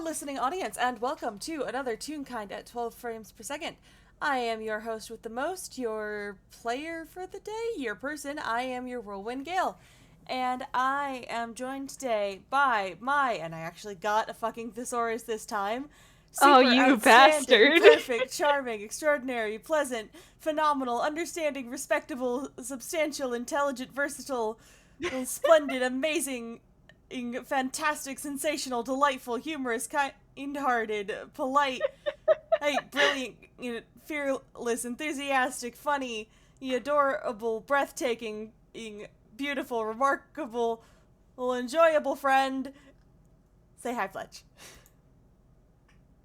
listening audience, and welcome to another Toonkind at 12 frames per second. I am your host with the most, your player for the day, your person. I am your Whirlwind Gale. And I am joined today by and I actually got a fucking thesaurus this time. Oh, Super you outstanding, bastard. perfect, charming, extraordinary, pleasant, phenomenal, understanding, respectable, substantial, intelligent, versatile, splendid, amazing, fantastic, sensational, delightful, humorous, kind-hearted, polite, hey, brilliant, fearless, enthusiastic, funny, adorable, breathtaking, beautiful, remarkable, enjoyable friend. Say hi, Fletch.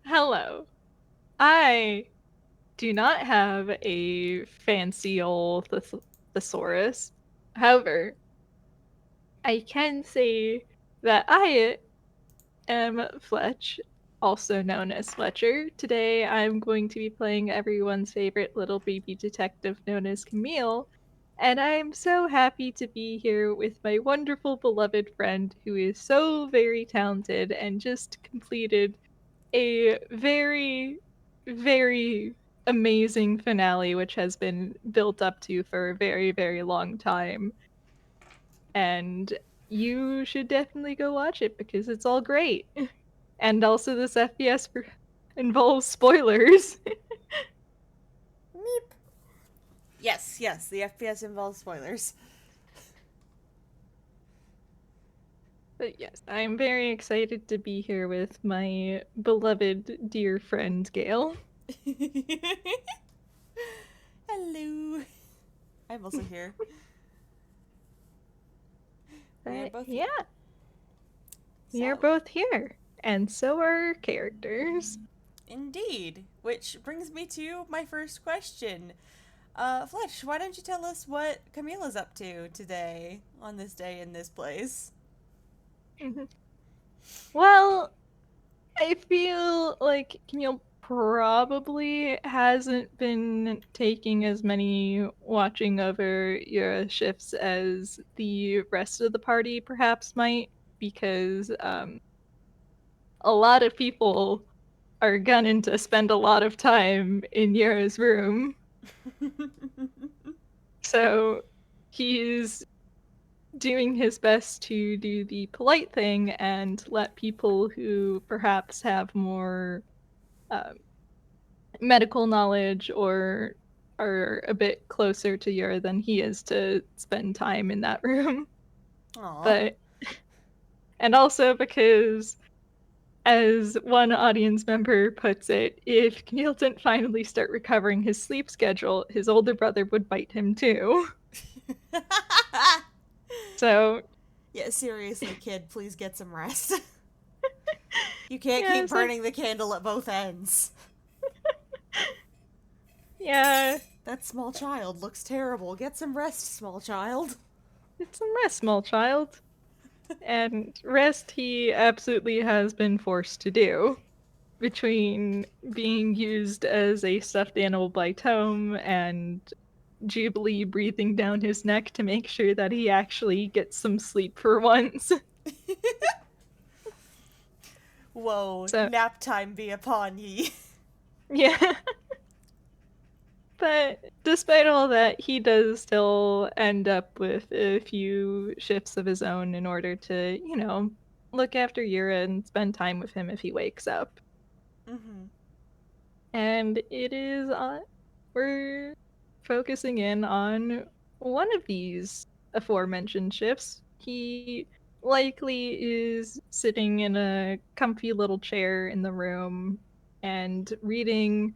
Hello. I do not have a fancy old thesaurus. However, I can say that I am Fletch, also known as Fletcher. Today I'm going to be playing everyone's favorite little baby detective known as Camille, and I'm so happy to be here with my wonderful beloved friend who is so very talented and just completed a very, very amazing finale, which has been built up to for a very, very long time. And you should definitely go watch it because it's all great. And also, this FPS involves spoilers. Meep. Yes, the FPS involves spoilers. But yes, I'm very excited to be here with my beloved dear friend Gail. Hello. I'm also here. We are But both here. yeah, we are So, both here. And so are our characters. indeed. Which brings me to my first question. Fletch, why don't you tell us what Camila's up to today, on this day in this place? Well, I feel like Camille probably hasn't been taking as many watching over your shifts as the rest of the party perhaps might, because a lot of people are gunning to spend a lot of time in Yura's room. So he's doing his best to do the polite thing and let people who perhaps have more um, medical knowledge or are a bit closer to Yura than he is to spend time in that room. Aw. But and also because as one audience member puts it, if Camille didn't finally start recovering his sleep schedule, his older brother would bite him too. So, Yeah, seriously, kid, please get some rest. You can't yeah, keep burning the candle at both ends. yeah, That small child looks terrible. Get some rest, small child. it's a mess, small child. And rest he absolutely has been forced to do. Between being used as a stuffed animal by Tome and Jubilee breathing down his neck to make sure that he actually gets some sleep for once. Whoa, So, nap time be upon ye. yeah. But despite all that, he does still end up with a few shifts of his own in order to, look after Yura and spend time with him if he wakes up. Mm-hmm. And it is we're focusing in on one of these aforementioned shifts. He likely is sitting in a comfy little chair in the room and reading,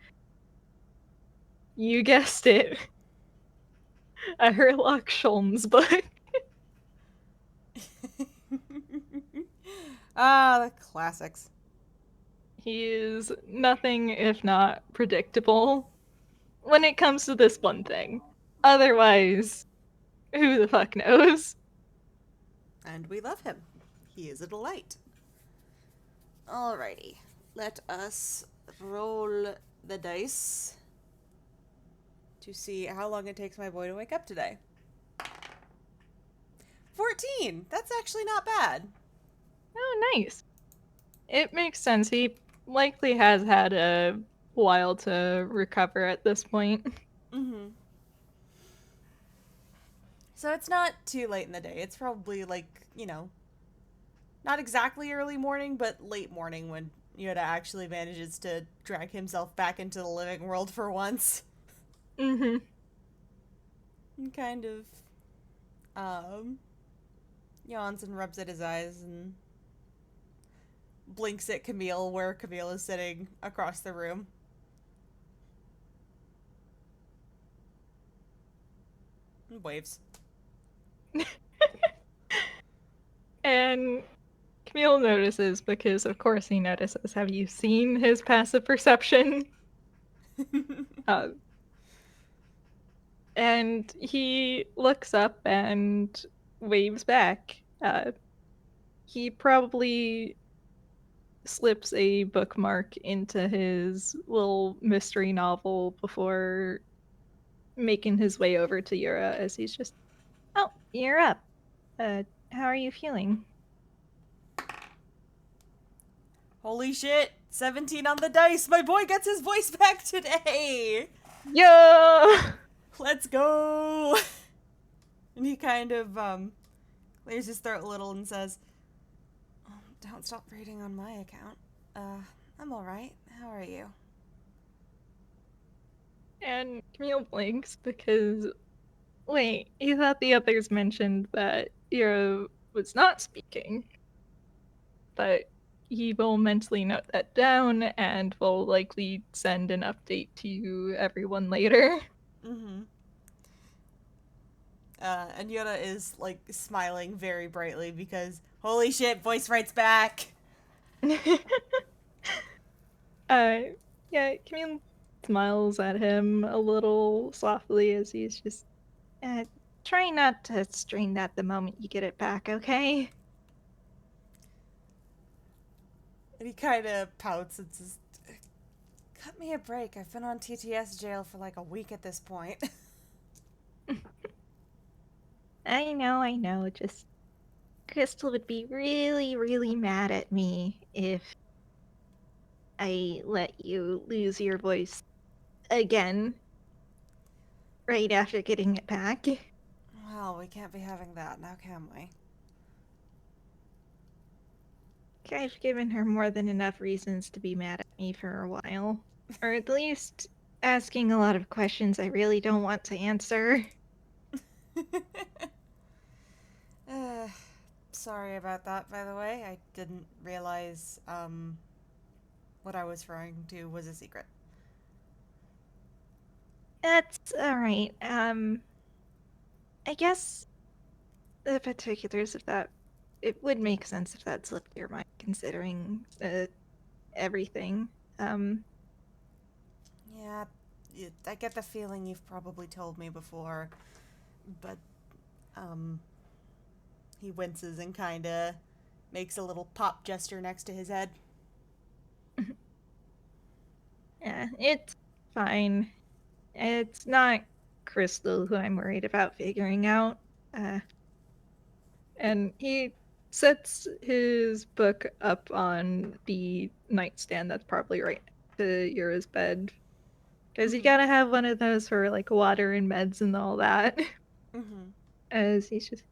you guessed it, a Herlock Sholmes book. Ah, the classics. He is nothing if not predictable when it comes to this one thing. Otherwise, who the fuck knows? And we love him. He is a delight. Alrighty. Let us roll the dice to see how long it takes my boy to wake up today. 14! That's actually not bad. Oh, nice. It makes sense. He likely has had a while to recover at this point. Mm-hmm. So it's not too late in the day. It's probably like, not exactly early morning, but late morning when Yoda actually manages to drag himself back into the living world for once. Mm-hmm. And kind of um, yawns and rubs at his eyes and blinks at Camille, where Camille is sitting across the room. And waves. And Camille notices because, of course, he notices. Have you seen his passive perception? Uh, and he looks up and waves back. He probably slips a bookmark into his little mystery novel before making his way over to Yuura as he's just, oh, you're up. How are you feeling? Holy shit! 17 on the dice! My boy gets his voice back today! Yeah! Let's go! And he kind of clears his throat a little and says, don't stop reading on my account. I'm alright. How are you? And Camille blinks because, wait, he thought the others mentioned that Yuura was not speaking, but he will mentally note that down and will likely send an update to everyone later. Mm-hmm. And Yoda is, like, smiling very brightly because, holy shit, voice writes back! uh, yeah, Camille smiles at him a little softly as he's just, uh, try not to strain that the moment you get it back, okay? And he kind of pouts and says, cut me a break. I've been on TTS jail for like a week at this point. I know, just Crystal would be really, really mad at me if I let you lose your voice again right after getting it back. Well, we can't be having that now, can we? I've given her more than enough reasons to be mad at me for a while. Or at least asking a lot of questions I really don't want to answer. uh, Sorry about that, by the way. I didn't realize what I was referring to was a secret. That's alright. I guess the particulars of that, it would make sense if that slipped your mind, considering everything. Um, Yeah, I get the feeling you've probably told me before, but um, he winces and kind of makes a little pop gesture next to his head. yeah, it's fine. It's not Crystal who I'm worried about figuring out. Uh, and he sets his book up on the nightstand that's probably right to Yura's bed. Because you Mm-hmm. gotta have one of those for like water and meds and all that. Mm-hmm. As he's just,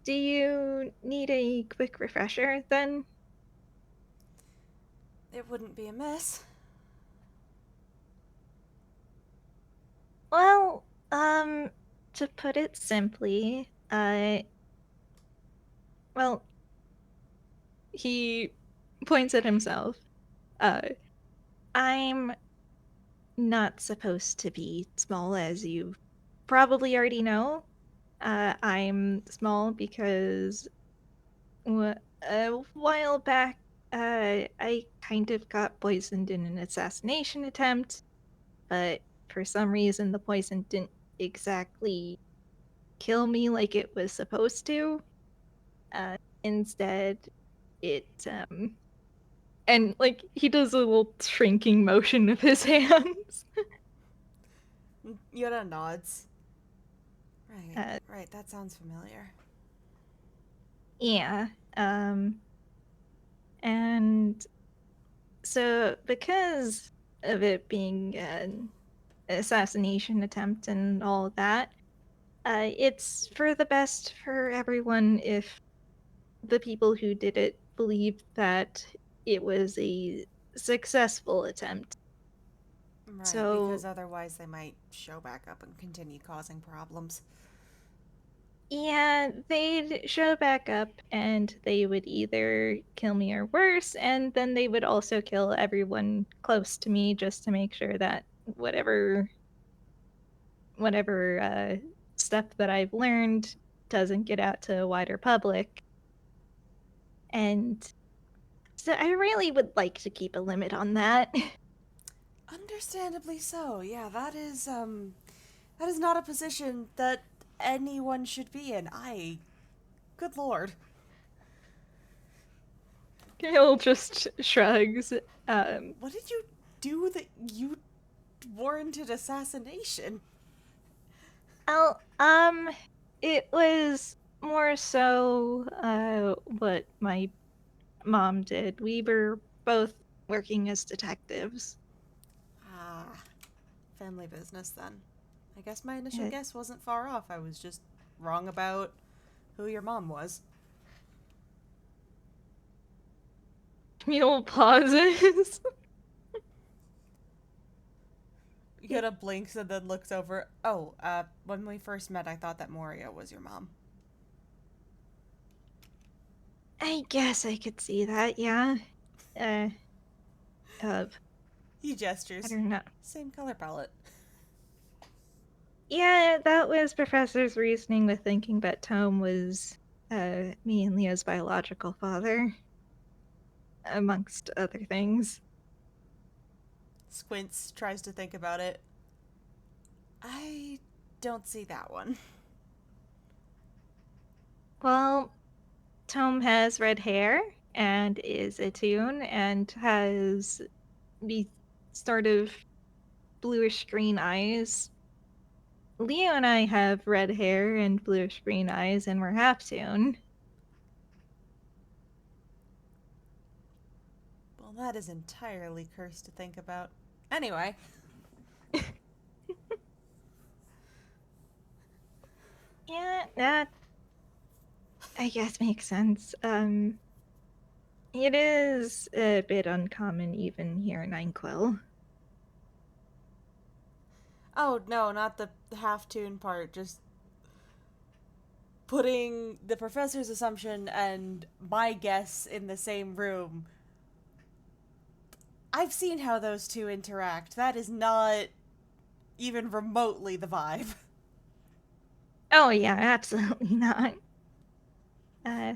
do you need a quick refresher then? It wouldn't be amiss. Well, to put it simply, well, he points at himself. Uh, I'm not supposed to be small, as you probably already know. I'm small because a while back, I kind of got poisoned in an assassination attempt, but for some reason, the poison didn't exactly kill me like it was supposed to. Instead, it and like he does a little shrinking motion of his hands. Yoda nods. Right, uh, right, that sounds familiar. yeah. Um, And so, because of it being an assassination attempt and all of that, it's for the best for everyone if the people who did it believed that it was a successful attempt. Right, because So, otherwise they might show back up and continue causing problems. yeah, they'd show back up and they would either kill me or worse, and then they would also kill everyone close to me just to make sure that whatever stuff that I've learned doesn't get out to a wider public. And so I really would like to keep a limit on that. Understandably so. Yeah, that is not a position that anyone should be in. Good lord. Gail just shrugs. What did you do that you warranted assassination? Oh, it was more so what my mom did. We were both working as detectives. Ah, family business then. I guess my initial Uh, guess wasn't far off. I was just wrong about who your mom was. Camille pauses. Yoda blinks and then looks over. Oh, when we first met, I thought that Moria was your mom. I guess I could see that, yeah. Uh, uh, He I gestures. don't know. Same color palette. Yeah, that was Professor's reasoning with thinking that Tome was me and Leo's biological father, amongst other things. Squints, tries to think about it. I don't see that one. Well, Tome has red hair and is a Toon and has these sort of bluish green eyes. Leo and I have red hair and bluish green eyes, and we're half Toon. Well, that is entirely cursed to think about. Anyway, Yeah, that I guess makes sense. It is a bit uncommon even here in Einquill. oh no, not the half tune part, just putting the professor's assumption and my guess in the same room. I've seen how those two interact. That is not even remotely the vibe. Oh yeah, absolutely not. Uh,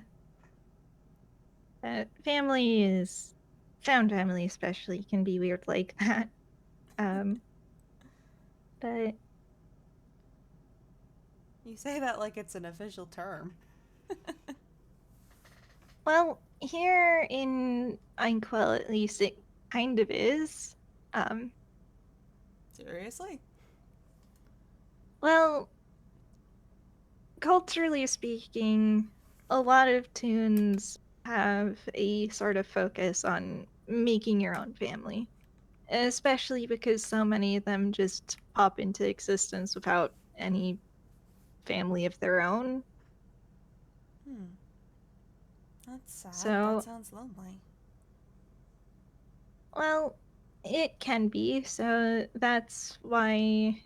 family is found family especially can be weird like that. Um, but You say that like it's an official term. well, here in Einquill at least it kind of is. Um, Seriously? well, culturally speaking, a lot of tunes have a sort of focus on making your own family, especially because so many of them just pop into existence without any family of their own. Hmm. That's sad. That So, sounds lonely. well, it can be. So that's why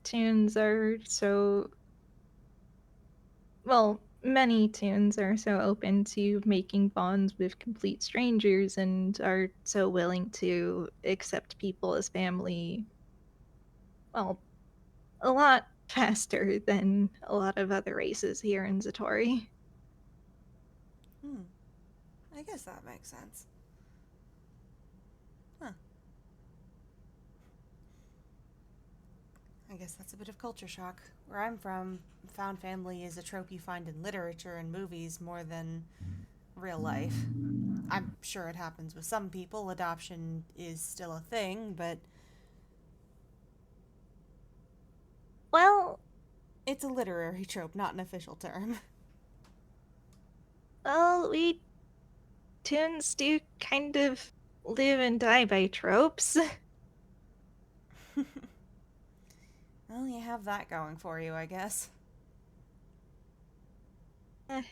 tunes are so, well, many tunes are so open to making bonds with complete strangers and are so willing to accept people as family, well, a lot faster than a lot of other races here in Zatori. Hmm. I guess that makes sense. Huh. I guess that's a bit of culture shock. Where I'm from, found family is a trope you find in literature and movies more than real life. I'm sure it happens with some people. Adoption is still a thing, but Well, it's a literary trope, not an official term. well, we toons do kind of live and die by tropes. Well, you have that going for you, I guess.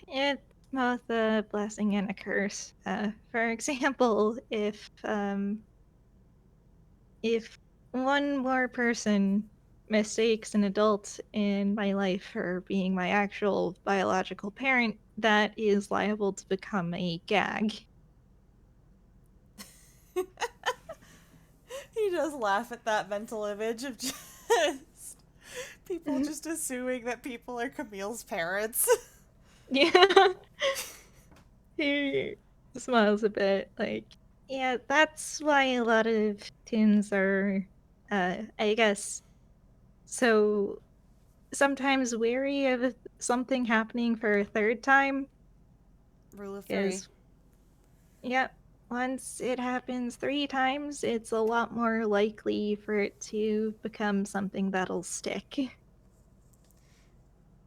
It's both a blessing and a curse. For example, if one more person mistakes an adult in my life for being my actual biological parent, that is liable to become a gag. He does laugh at that mental image of just people just assuming that people are Camille's parents. Yeah. He smiles a bit, like, yeah, that's why a lot of teens are, I guess, so sometimes wary of something happening for a third time. Rule of three. Because, yep, once it happens 3 times, it's a lot more likely for it to become something that'll stick.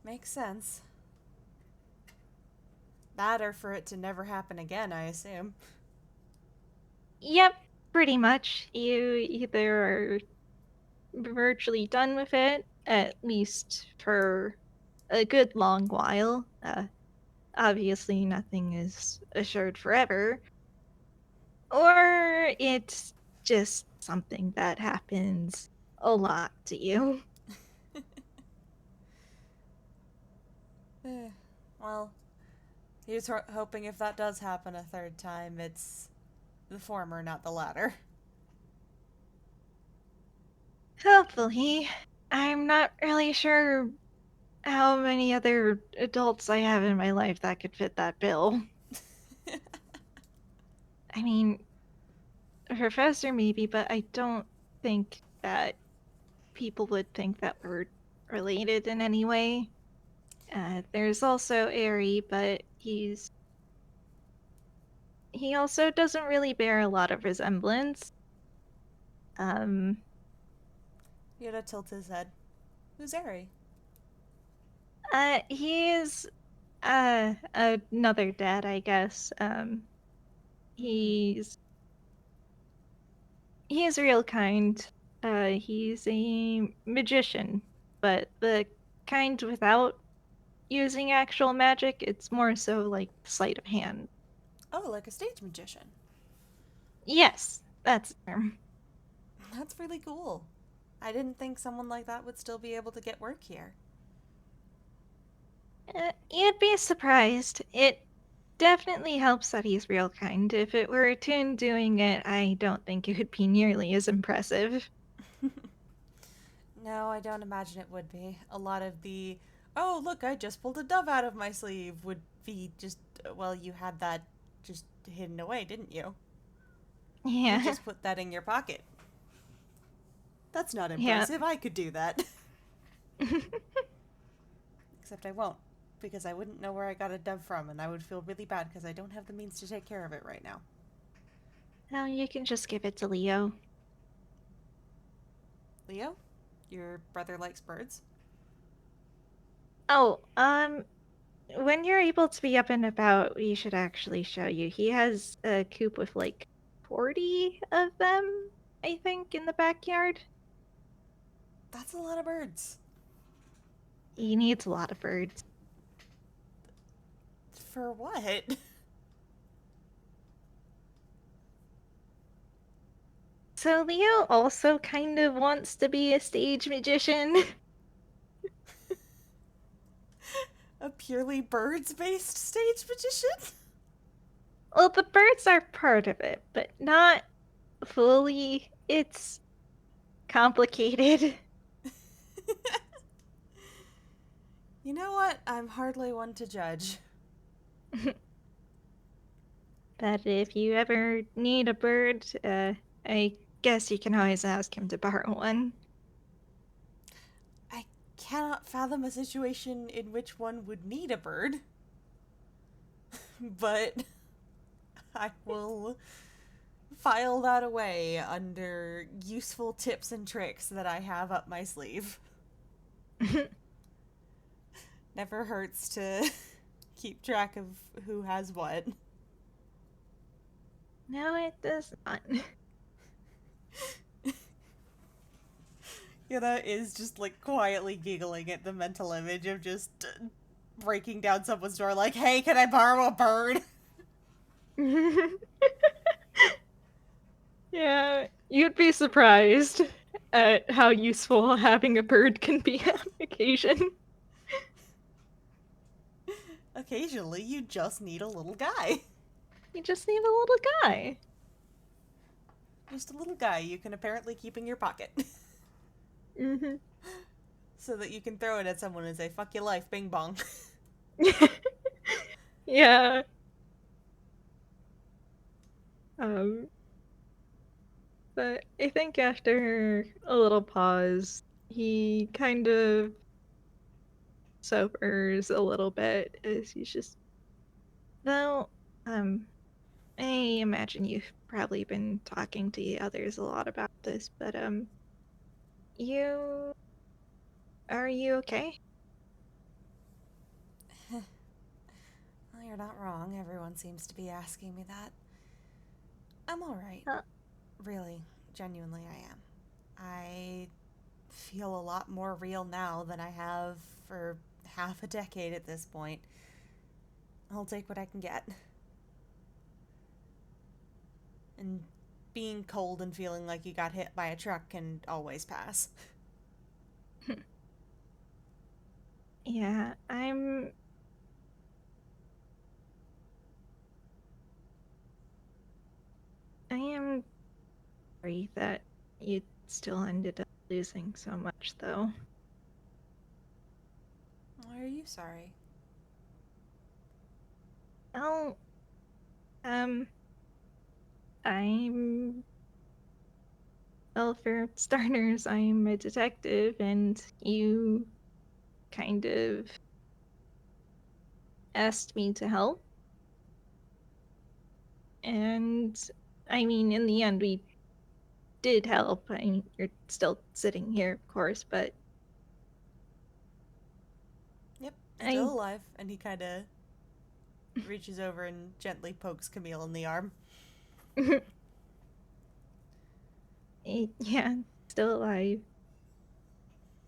Makes sense. That or for it to never happen again, I assume. Yep, pretty much. You either are virtually done with it, at least for a good long while. Obviously, nothing is assured forever, or it's just something that happens a lot to you. Well, he was hoping if that does happen a third time, it's the former, not the latter. Hopefully, I'm not really sure how many other adults I have in my life that could fit that bill. I mean, a professor maybe, but I don't think that people would think that we're related in any way. There's also Airy, but he also doesn't really bear a lot of resemblance. Um, Yuura tilts his head. Who's Eri? he's another dad, I guess. Hmm. He's he's real kind. He's a magician, but the kind without using actual magic. It's more so like sleight of hand. Oh, like a stage magician. Yes, that's the term. That's really cool. I didn't think someone like that would still be able to get work here. You'd be surprised. It definitely helps that he's real kind. If it were a toon doing it, I don't think it would be nearly as impressive. No, I don't imagine it would be. A lot of the, oh, look, I just pulled a dove out of my sleeve would be just, well, you had that just hidden away, didn't you? You Yeah, just put that in your pocket. That's not yeah. impressive. I could do that. Except I won't, because I wouldn't know where I got a dove from, and I would feel really bad because I don't have the means to take care of it right now. Well, you can just give it to Leo. Leo, your brother likes birds? Oh, when you're able to be up and about, we should actually show you. He has a coop with like 40 of them, I think, in the backyard. That's a lot of birds. He needs a lot of birds. For what? So Leo also kind of wants to be a stage magician. A purely birds based stage magician? Well, the birds are part of it, but not fully. It's complicated. You know what? I'm hardly one to judge. But if you ever need a bird, I guess you can always ask him to borrow one. I cannot fathom a situation in which one would need a bird, but I will file that away under useful tips and tricks that I have up my sleeve. Never hurts to keep track of who has what. No, it does not. Yuura is just like quietly giggling at the mental image of just breaking down someone's door like, hey, can I borrow a bird? Yeah, you'd be surprised at how useful having a bird can be on occasion. Occasionally, you just need a little guy. You just need a little guy. Just a little guy you can apparently keep in your pocket. Mm-hmm. So that you can throw it at someone and say, fuck your life, bing bong. Yeah. Um, but I think after a little pause, he kind of sobers a little bit as he's just, no, um, I imagine you've probably been talking to the others a lot about this, but, you, are you okay? Well, you're not wrong. Everyone seems to be asking me that. I'm alright. Uh, Really, genuinely, I am. I feel a lot more real now than I have for half a decade at this point. I'll take what I can get. And being cold and feeling like you got hit by a truck can always pass. yeah, I am sorry that you still ended up losing so much, though. Why are you sorry? Oh, um, I'm, well, for starters, I'm a detective, and you kind of asked me to help. And I mean, in the end, we did help. I mean, you're still sitting here, of course, but Yep, I, still alive. And he kind of reaches over and gently pokes Camille in the arm. yeah, still alive.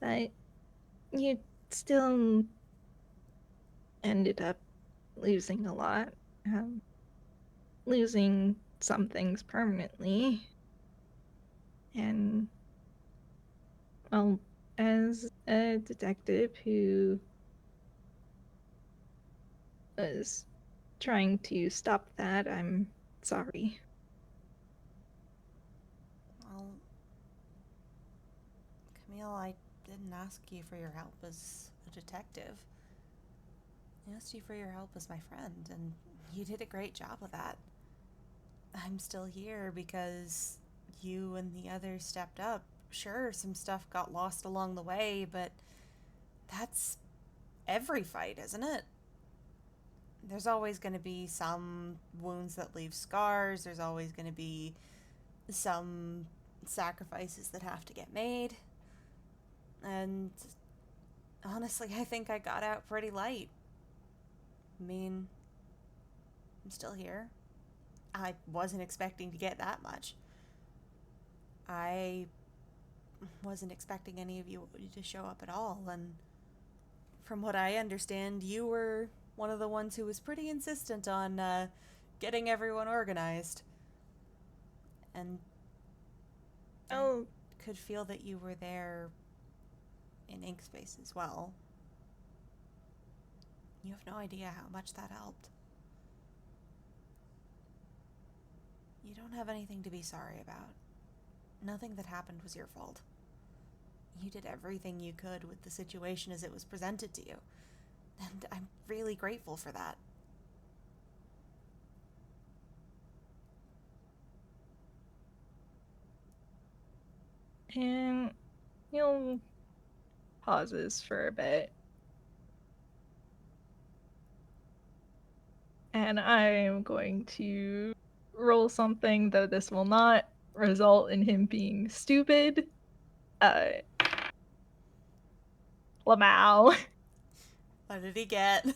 But you still ended up losing a lot. Um, Losing some things permanently. And, well, as a detective who was trying to stop that, I'm sorry. Well, Camille, I didn't ask you for your help as a detective. I asked you for your help as my friend, and you did a great job with that. I'm still here because you and the others stepped up. Sure, some stuff got lost along the way, but that's every fight, isn't it? There's always going to be some wounds that leave scars, there's always going to be some sacrifices that have to get made. And honestly, I think I got out pretty light. I mean, I'm still here. I wasn't expecting to get that much. I wasn't expecting any of you to show up at all, and from what I understand, you were one of the ones who was pretty insistent on getting everyone organized. And I Oh, could feel that you were there in ink space as well. You have no idea how much that helped. You don't have anything to be sorry about. Nothing that happened was your fault. You did everything you could with the situation as it was presented to you, and I'm really grateful for that. and he'll pauses for a bit. And I'm going to roll something, though this will not result in him being stupid. Uh, Lamau. What did he get?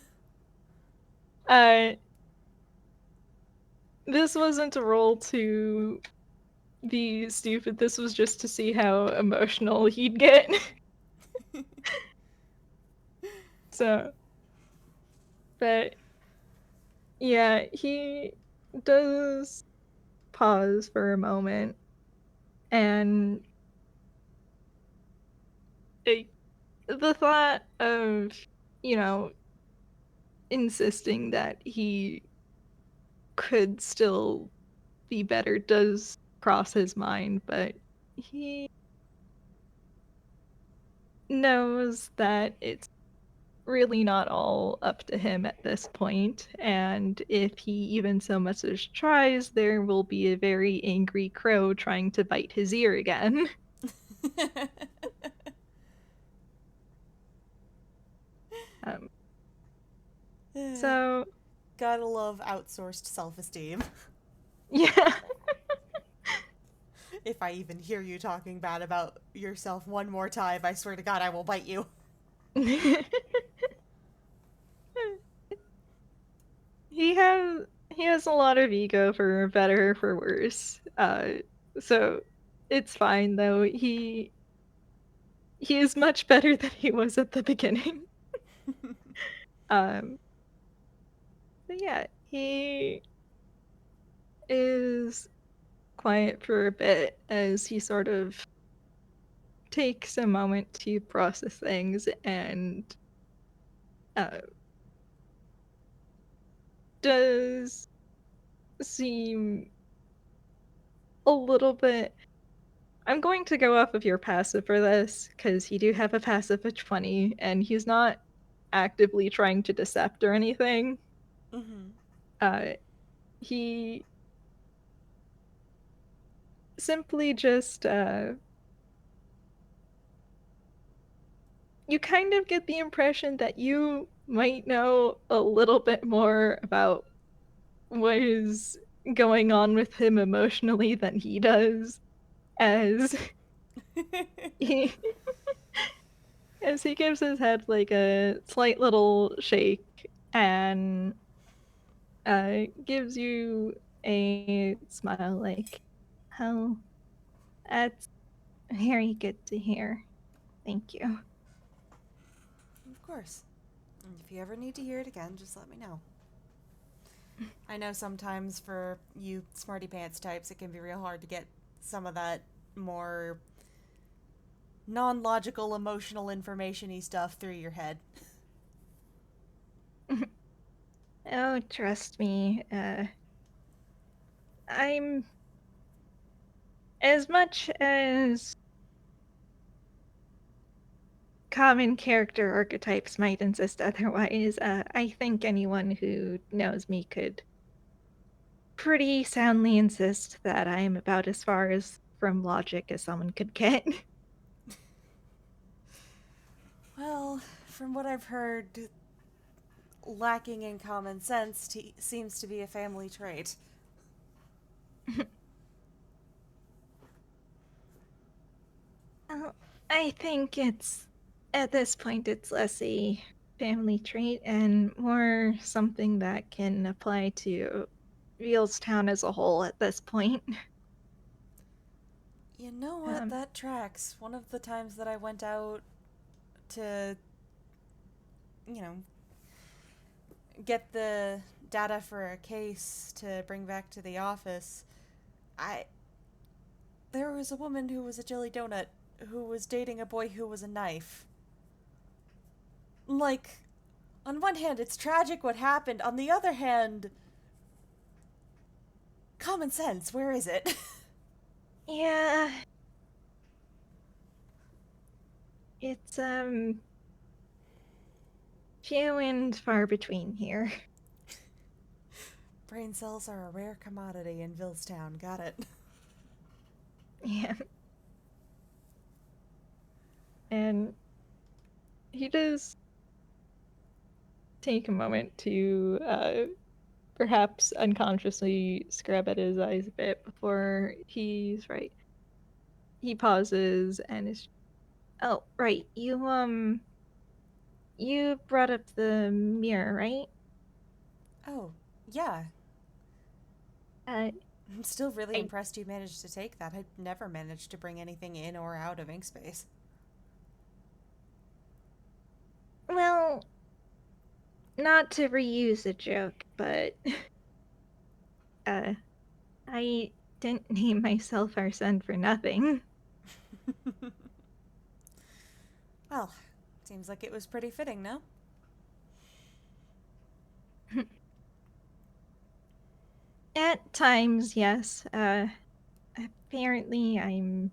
Uh, this wasn't a roll to be stupid. This was just to see how emotional he'd get. So, but yeah, he does pause for a moment and it, the thought of, you know, insisting that he could still be better does cross his mind, but he knows that it's really not all up to him at this point, and if he even so much as tries, there will be a very angry crow trying to bite his ear again. Um, so, Gotta love outsourced self esteem. yeah. If I even hear you talking bad about yourself one more time, I swear to God, I will bite you. he has he has a lot of ego for better or for worse. So it's fine though. He is much better than he was at the beginning. Um, but yeah, he is quiet for a bit as he sort of takes a moment to process things and uh, does seem a little bit. I'm going to go off of your passive for this because you do have a passive of 20 and he's not actively trying to decept or anything. Mm-hmm. Uh, he simply just you kind of get the impression that you might know a little bit more about what is going on with him emotionally than he does as he as he gives his head like a slight little shake and gives you a smile like, oh, that's very good to hear. Thank you. Of course. And if you ever need to hear it again, just let me know. I know sometimes for you smarty pants types, it can be real hard to get some of that more non logical, emotional information y stuff through your head. Oh, trust me. I'm as much as common character archetypes might insist otherwise. I think anyone who knows me could pretty soundly insist that I am about as far as from logic as someone could get. Well, from what I've heard, lacking in common sense seems to be a family trait. Oh, I think it's at this point it's less a family trait and more something that can apply to Town as a whole at this point. You know what? Um, That tracks. One of the times that I went out to, you know, get the data for a case to bring back to the office, I there was a woman who was a jelly donut who was dating a boy who was a knife. Like, on one hand, it's tragic what happened. On the other hand, common sense, where is it? yeah, it's few and far between here. Brain cells are a rare commodity in Villestown. Got it. Yeah, and he does take a moment to perhaps unconsciously scrub at his eyes a bit before he's right. He pauses and is, oh, right. You brought up the mirror, right? Oh, yeah. Uh, I'm still really I impressed you managed to take that. I'd never managed to bring anything in or out of ink space. well, not to reuse a joke, but uh, I didn't name myself our son for nothing. Well, seems like it was pretty fitting, no? At times, yes. Apparently, I'm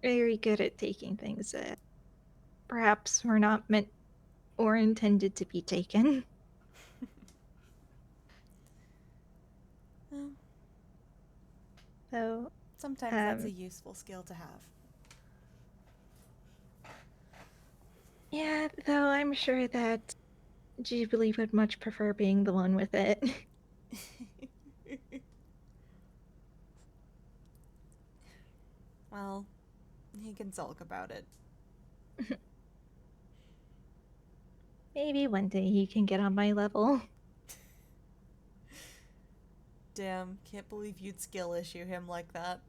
very good at taking things that perhaps were not meant or intended to be taken. Well, So, sometimes that's a um, useful skill to have. yeah, though I'm sure that Jubilee would much prefer being the one with it. Well, he can sulk about it. Maybe one day he can get on my level. Damn, can't believe you'd skill issue him like that.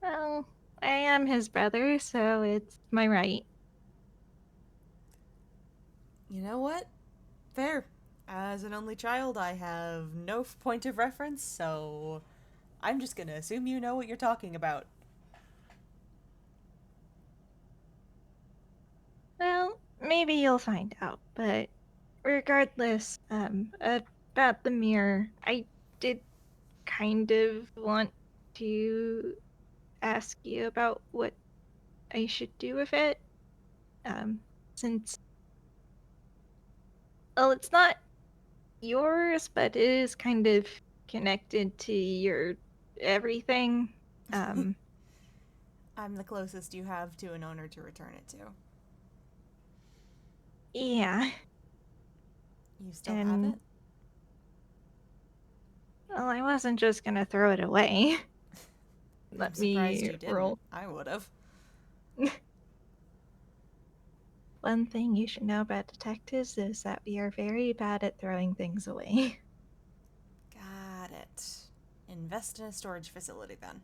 Well, I am his brother, so it's my right. You know what? Fair. As an only child, I have no point of reference, so I'm just gonna assume you know what you're talking about. Well, maybe you'll find out, but regardless, about the mirror, I did kind of want to ask you about what I should do with it. Since, well, it's not yours, but it is kind of connected to your everything. Um, I'm the closest you have to an owner to return it to. yeah, You still have and it? well, I wasn't just gonna throw it away. I'm Let surprised me you didn't. roll. I would've. One thing you should know about detectives is that we are very bad at throwing things away. Got it. Invest in a storage facility then.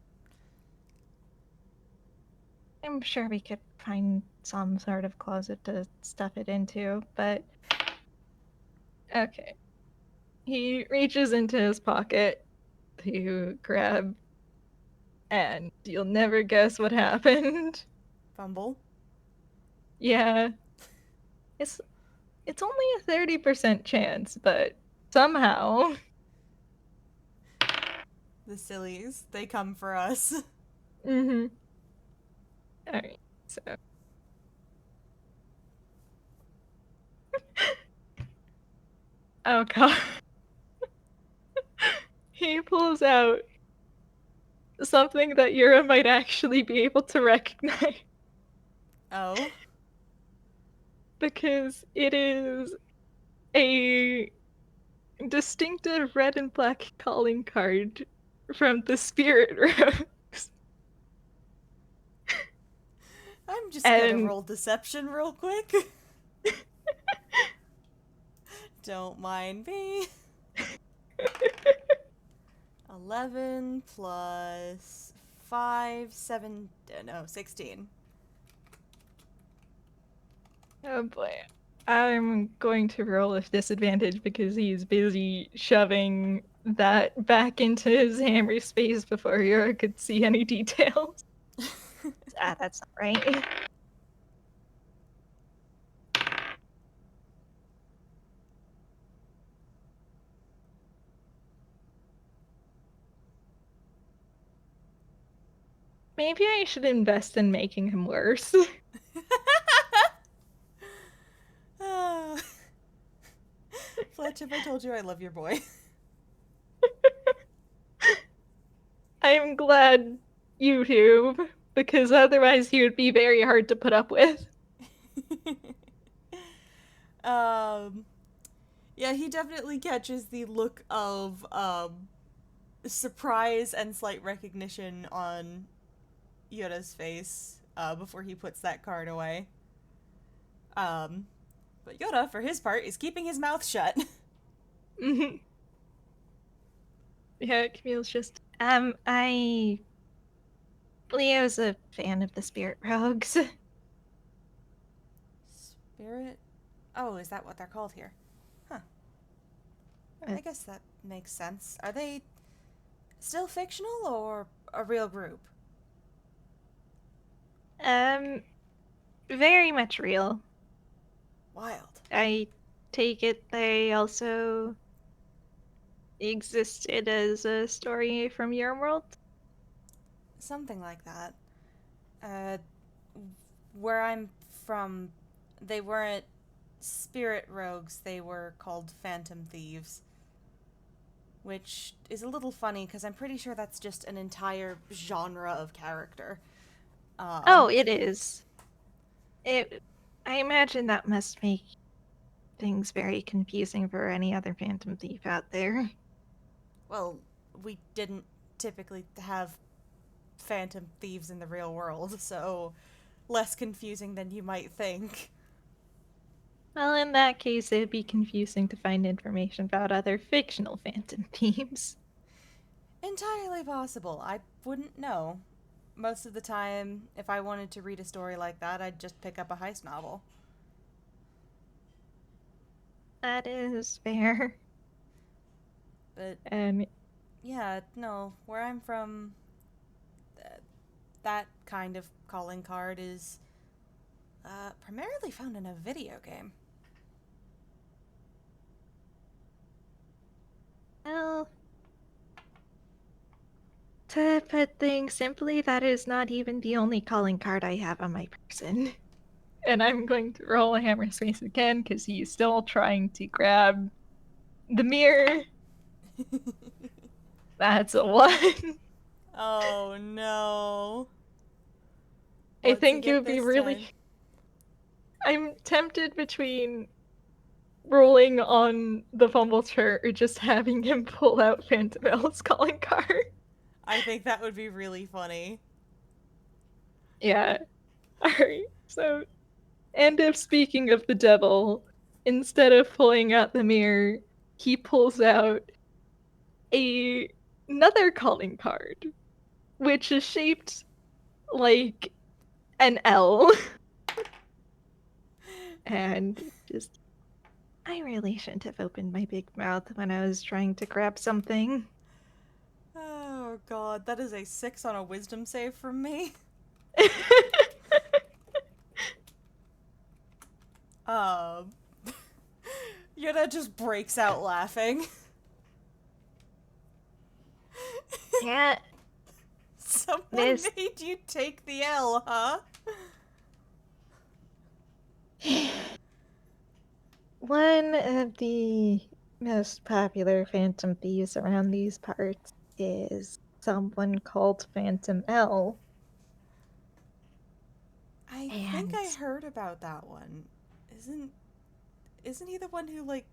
I'm sure we could find some sort of closet to stuff it into, but okay. He reaches into his pocket to grab, and you'll never guess what happened. Fumble? Yeah, it's it's only a 30% chance, but somehow. The sillies. They come for us. Mm-hmm. All right, so oh god, he pulls out something that Yuura might actually be able to recognize Oh? because it is a distinctive red and black calling card from the Spirit Rose. I'm just gonna And roll deception real quick. Don't mind me. 11 plus 5, 7, no, 16. oh boy. I'm going to roll with disadvantage because he's busy shoving that back into his hammer space before Yura could see any details. That's not right. Maybe I should invest in making him worse. Ah. Fletch, have I told you I love your boy? I'm glad YouTube, because otherwise he would be very hard to put up with. um, yeah, he definitely catches the look of surprise and slight recognition on Yoda's face before he puts that card away. But Yoda, for his part, is keeping his mouth shut. Mhm. Yeah, Camille's just, Leo's a fan of the Spirit Rogues. Spirit? Oh, is that what they're called here? Huh. I guess that makes sense. Are they still fictional or a real group? Um, Very much real. Wild. I take it they also existed as a story from your world? Something like that. Uh, where I'm from, they weren't spirit rogues, they were called phantom thieves. Which is a little funny because I'm pretty sure that's just an entire genre of character. Oh, Um, it is. I imagine that must make things very confusing for any other Phantom Thief out there. well, we didn't typically have phantom thieves in the real world, so less confusing than you might think. Well, in that case, it'd be confusing to find information about other fictional Phantom Thieves. Entirely possible. I wouldn't know. Most of the time, if I wanted to read a story like that, I'd just pick up a heist novel. That is fair. But And yeah, no, where I'm from, that kind of calling card is primarily found in a video game. well, to put things simply, that is not even the only calling card I have on my person. And I'm going to roll a hammer space again because he's still trying to grab the mirror. That's a one. Oh no. I What's he think it get would be this really. time? I'm tempted between rolling on the fumble chart or just having him pull out Phantom L's calling card. I think that would be really funny. Yeah. Alright. So, and if speaking of the devil, instead of pulling out the mirror, he pulls out a another calling card, which is shaped like an L. And just, I really shouldn't have opened my big mouth when I was trying to grab something. Oh god, that is a 6 on a wisdom save from me. Um, Yuna just breaks out laughing. Yeah, Someone this. made you take the L, huh? One of the most popular Phantom Thieves around these parts is someone called Phantom L. I think And I heard about that one. Isn't isn't he the one who like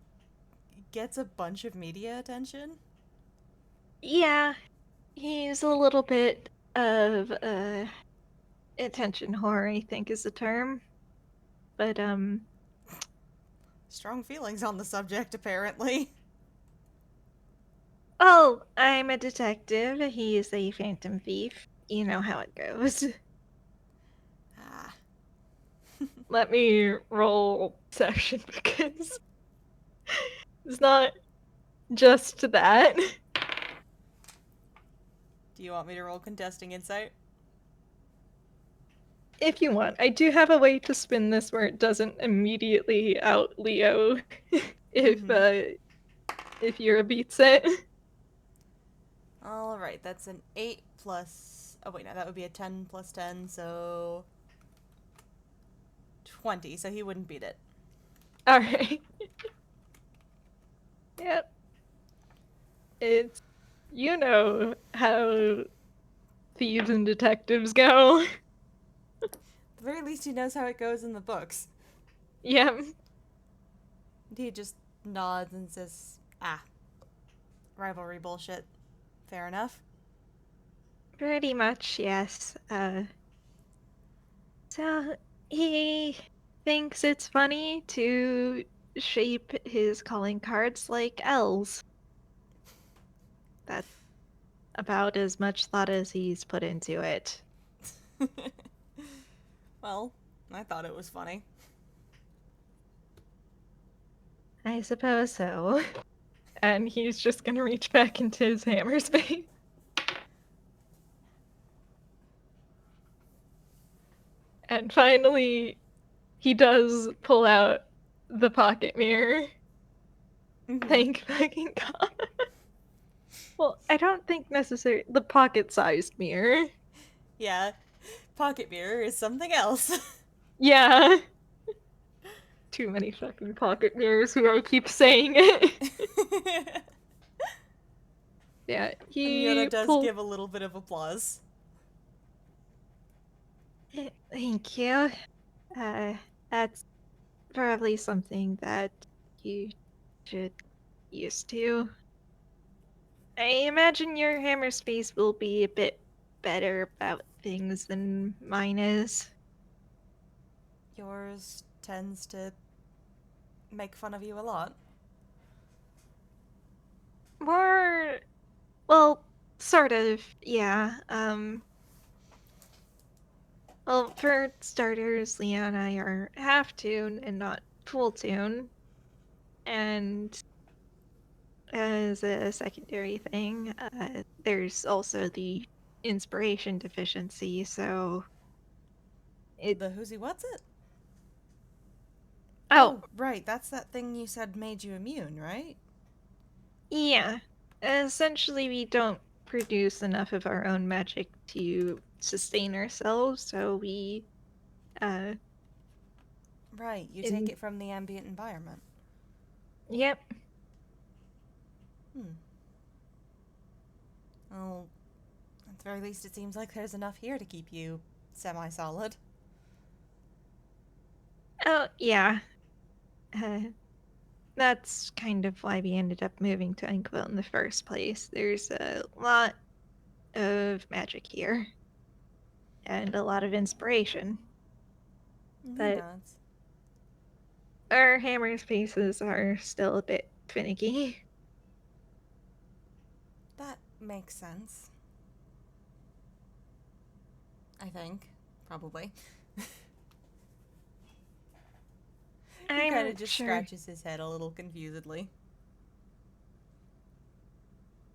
gets a bunch of media attention? yeah, he's a little bit of attention whore, I think is the term. But Strong feelings on the subject, apparently. oh, I'm a detective. He is a Phantom Thief. You know how it goes. Ah. Let me roll perception because it's not just that. Do you want me to roll contesting insight? If you want, I do have a way to spin this where it doesn't immediately out Leo if Mm-hmm. if Yuura beats it. Alright, that's an 8 plus. Oh, wait, no, that would be a 10 plus 10, so. 20, so he wouldn't beat it. All right. Yep. It's you know how thieves and detectives go. At the very least, he knows how it goes in the books. Yep. He just nods and says, ah, rivalry bullshit. Fair enough. Pretty much, yes. So he thinks it's funny to shape his calling cards like L's. That's about as much thought as he's put into it. Well, I thought it was funny. I suppose so. And he's just gonna reach back into his hammer space. And finally, he does pull out the pocket mirror. Mm-hmm. Thank fucking God. Well, I don't think necessarily the pocket-sized mirror. Yeah, pocket mirror is something else. Yeah. Too many fucking pocket mirrors here, I keep saying it. Yeah, And Yuura he does pulled. give a little bit of applause. Thank you. Uh, that's probably something that you should use to. I imagine your hammer space will be a bit better about things than mine is. Yours tends to make fun of you a lot. More, well, sort of, yeah. Well, for starters, Leah and I are half tune and not full tune. And as a secondary thing, there's also the inspiration deficiency, so it. The who's he what's it? Oh, Oh, right, that's that thing you said made you immune, right? yeah. Essentially, we don't produce enough of our own magic to sustain ourselves, so we, uh, Right, you take in. it from the ambient environment. Yep. Hmm. Well, at the very least, it seems like there's enough here to keep you semi-solid. Oh, yeah. Uh, that's kind of why we ended up moving to Inkville in the first place. There's a lot of magic here and a lot of inspiration, And he but nods. our hammer spaces are still a bit finicky. That makes sense. I think. Probably. He kind I'm of just sure scratches his head a little confusedly.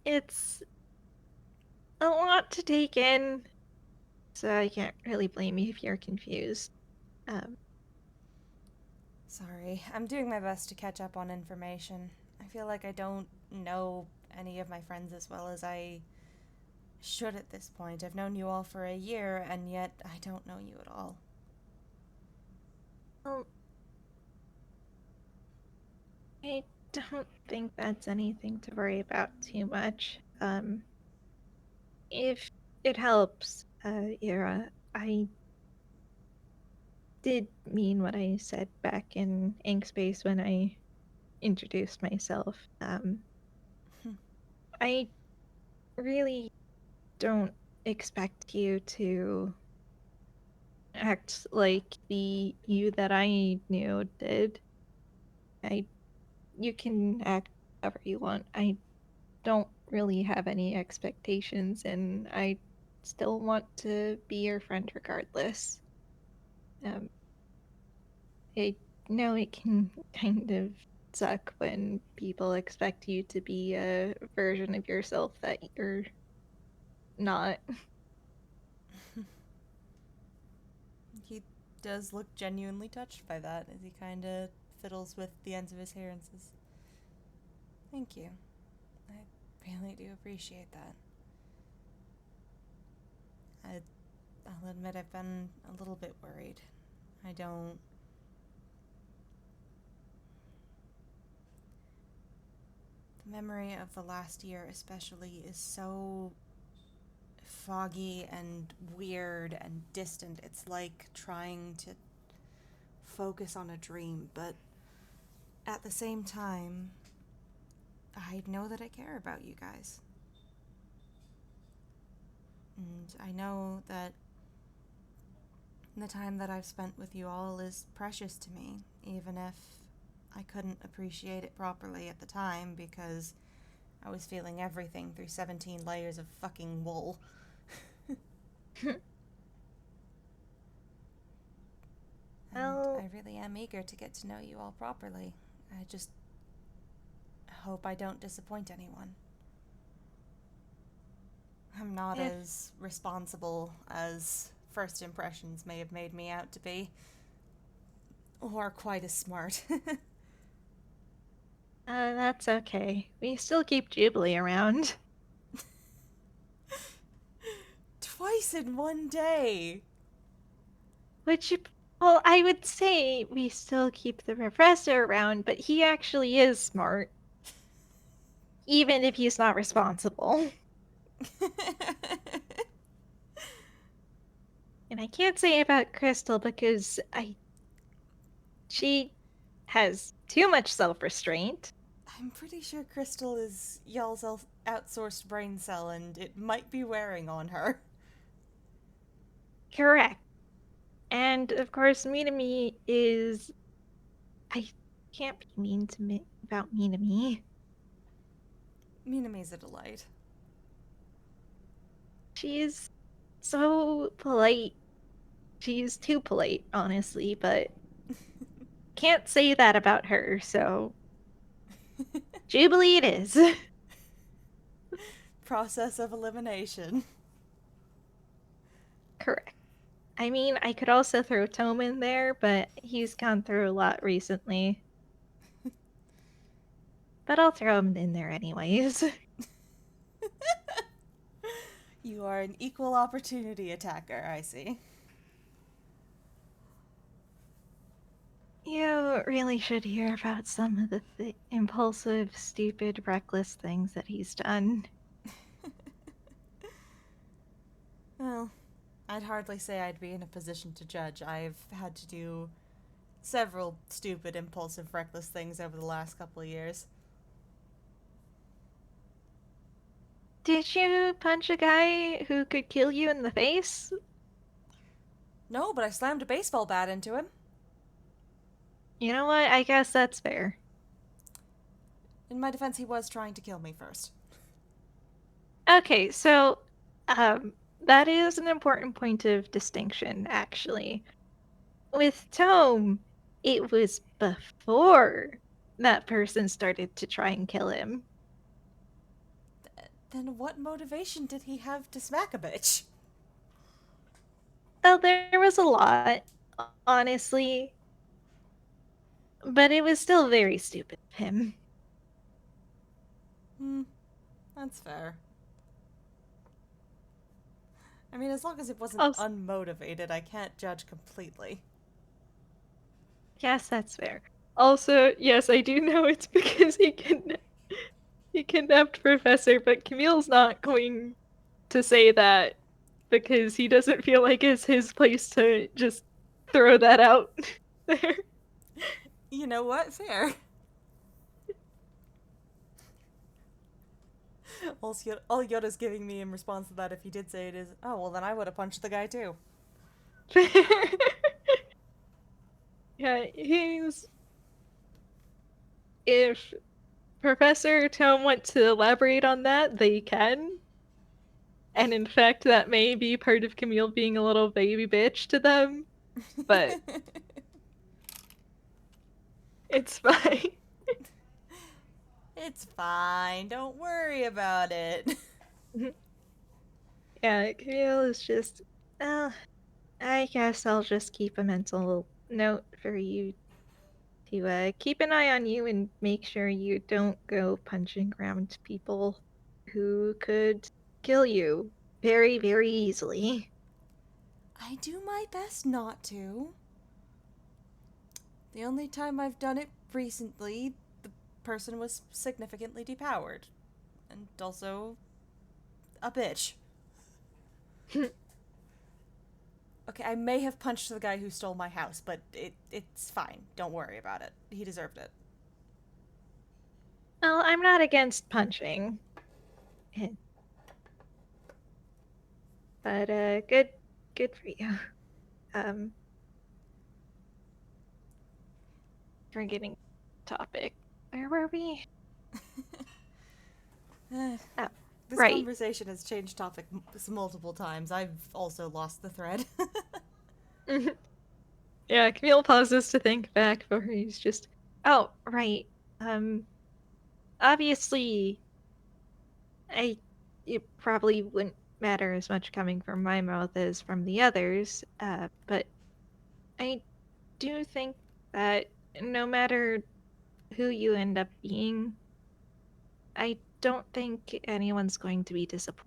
it's a lot to take in, so I can't really blame you if you're confused. Um, Sorry, I'm doing my best to catch up on information. I feel like I don't know any of my friends as well as I should at this point. I've known you all for a year, and yet I don't know you at all. well, I don't think that's anything to worry about too much. If it helps, Ira, I did mean what I said back in Inkspace when I introduced myself. I really don't expect you to act like the you that I knew did. I You can act however you want. I don't really have any expectations, and I still want to be your friend regardless. Um, I know it can kind of suck when people expect you to be a version of yourself that you're not. He does look genuinely touched by that as he kind of fiddles with the ends of his hair and says, "Thank you. I really do appreciate that. I'll admit I've been a little bit worried. I don't. The memory of the last year, especially, is so foggy and weird and distant. It's like trying to focus on a dream, but at the same time, I know that I care about you guys. And I know that the time that I've spent with you all is precious to me, even if I couldn't appreciate it properly at the time because I was feeling everything through 17 layers of fucking wool. And Well, I really am eager to get to know you all properly. I just hope I don't disappoint anyone. I'm not if as responsible as first impressions may have made me out to be, or quite as smart. that's okay. We still keep Jubilee around. Twice in one day! Which, well, I would say we still keep the professor around, but he actually is smart, even if he's not responsible. And I can't say about Crystal because she has too much self-restraint. I'm pretty sure Crystal is y'all's outsourced brain cell and it might be wearing on her. Correct. And of course, Me is. I can't be mean to me about Me. Miname's a delight. She's so polite. She's too polite, honestly, but can't say that about her, so Jubilee it is. Process of elimination. Correct. I mean, I could also throw Tome in there, but he's gone through a lot recently. But I'll throw him in there anyways. You are an equal opportunity attacker, I see. You really should hear about some of the impulsive, stupid, reckless things that he's done. Well, I'd hardly say I'd be in a position to judge. I've had to do several stupid, impulsive, reckless things over the last couple of years. Did you punch a guy who could kill you in the face? No, but I slammed a baseball bat into him. You know what? I guess that's fair. In my defense, he was trying to kill me first. Okay, so that is an important point of distinction, actually. With Tome, it was before that person started to try and kill him. Then what motivation did he have to smack a bitch? Though there was a lot, honestly, but it was still very stupid of him. That's fair. I mean, as long as it wasn't Also, unmotivated, I can't judge completely. yes, that's fair. Also, yes, I do know it's because he kidnapped Professor, but Camille's not going to say that because he doesn't feel like it's his place to just throw that out there. You know what? Fair. All Yoda's giving me in response to that, if he did say it, is, oh, well, then I would have punched the guy too. Yeah, he's. If Professor Tome wants to elaborate on that, they can. And in fact, that may be part of Camille being a little baby bitch to them, but it's fine. It's fine. Don't worry about it. Yeah, Camille is just. Uh, I guess I'll just keep a mental note for you to keep an eye on you and make sure you don't go punching around people who could kill you very, very easily. I do my best not to. The only time I've done it recently, the person was significantly depowered. And also a bitch. Okay, I may have punched the guy who stole my house, but it's fine. Don't worry about it. He deserved it. Well, I'm not against punching, but good for you. Um, for getting topic. Where were we? Oh, This right. conversation has changed topic multiple times. I've also lost the thread. Yeah, Camille pauses to think back before he's just, oh, right. Um, Obviously, it probably wouldn't matter as much coming from my mouth as from the others, but I do think that no matter who you end up being, I don't think anyone's going to be disappointed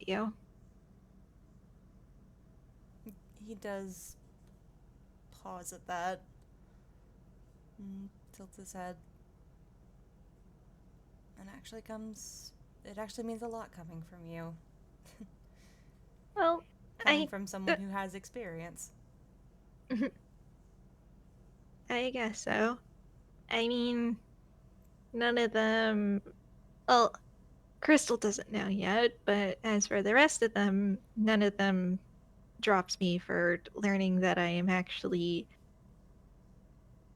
in you. He does pause at that. Tilts his head. And it actually means a lot coming from you. Well, Coming from someone who has experience. I guess so. I mean, none of them. Well, Crystal doesn't know yet, but as for the rest of them, none of them drops me for learning that I am actually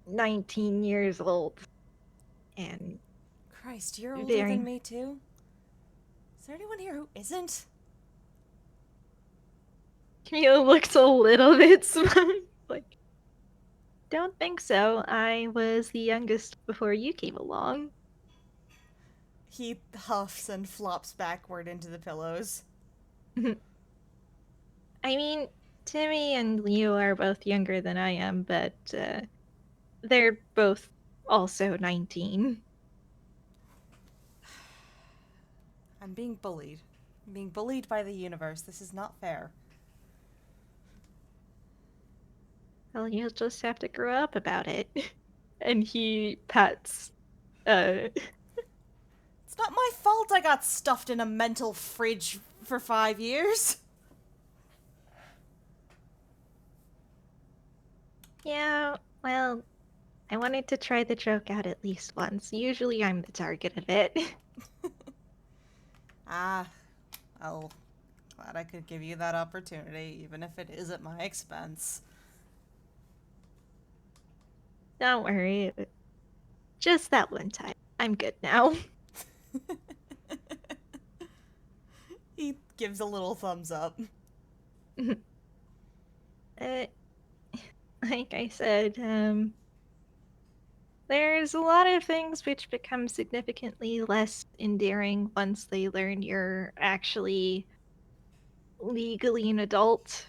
19 years old. And Christ, you're older very. than me too? Is there anyone here who isn't? Camille looks a little bit smug. Like, don't think so. I was the youngest before you came along. He huffs and flops backward into the pillows. I mean, Timmy and Leo are both younger than I am, but they're both also 19. I'm being bullied. I'm being bullied by the universe. This is not fair. Well, you'll just have to grow up about it. And he pats. It's not my fault I got stuffed in a mental fridge for 5 years. Yeah, well, I wanted to try the joke out at least once. Usually I'm the target of it. Oh, glad I could give you that opportunity, even if it is at my expense. Don't worry. Just that one time. I'm good now. He gives a little thumbs up. uh, like I said, there's a lot of things which become significantly less endearing once they learn you're actually legally an adult.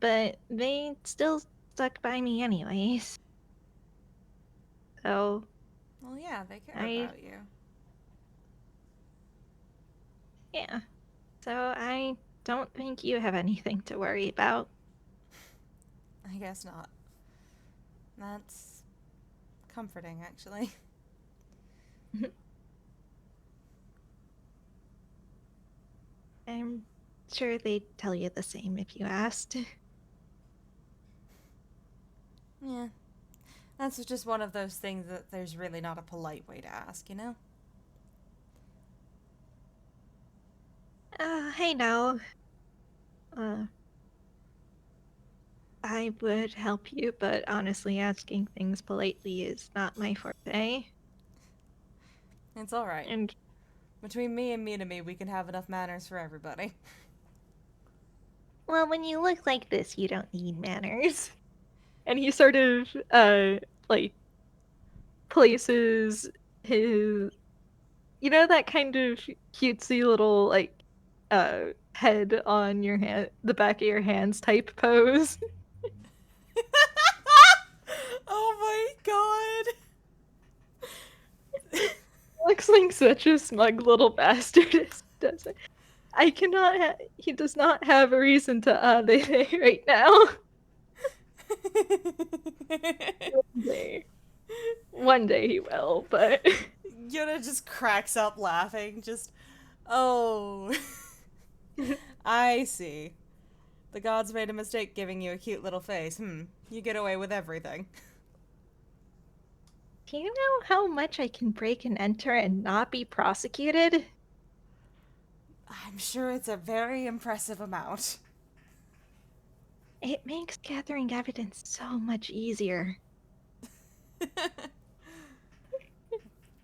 But they still stuck by me anyways. So, Well, yeah, they care I, about you. yeah. So I don't think you have anything to worry about. I guess not. That's comforting, actually. I'm sure they'd tell you the same if you asked. Yeah. That's just one of those things that there's really not a polite way to ask, you know? I know. I would help you, but honestly, asking things politely is not my forte. It's alright. And, Between me and Minami, we can have enough manners for everybody. well, when you look like this, you don't need manners. And he sort of, like, places his, you know, that kind of cutesy little, like, head on your hand, the back of your hands type pose. Oh my god! Looks like such a smug little bastard, does it? I cannot he does not have a reason to they right now. One day. One day he will, but Yuna just cracks up laughing, oh. I see. The gods made a mistake giving you a cute little face. You get away with everything. do you know how much I can break and enter and not be prosecuted? I'm sure it's a very impressive amount. It makes gathering evidence so much easier.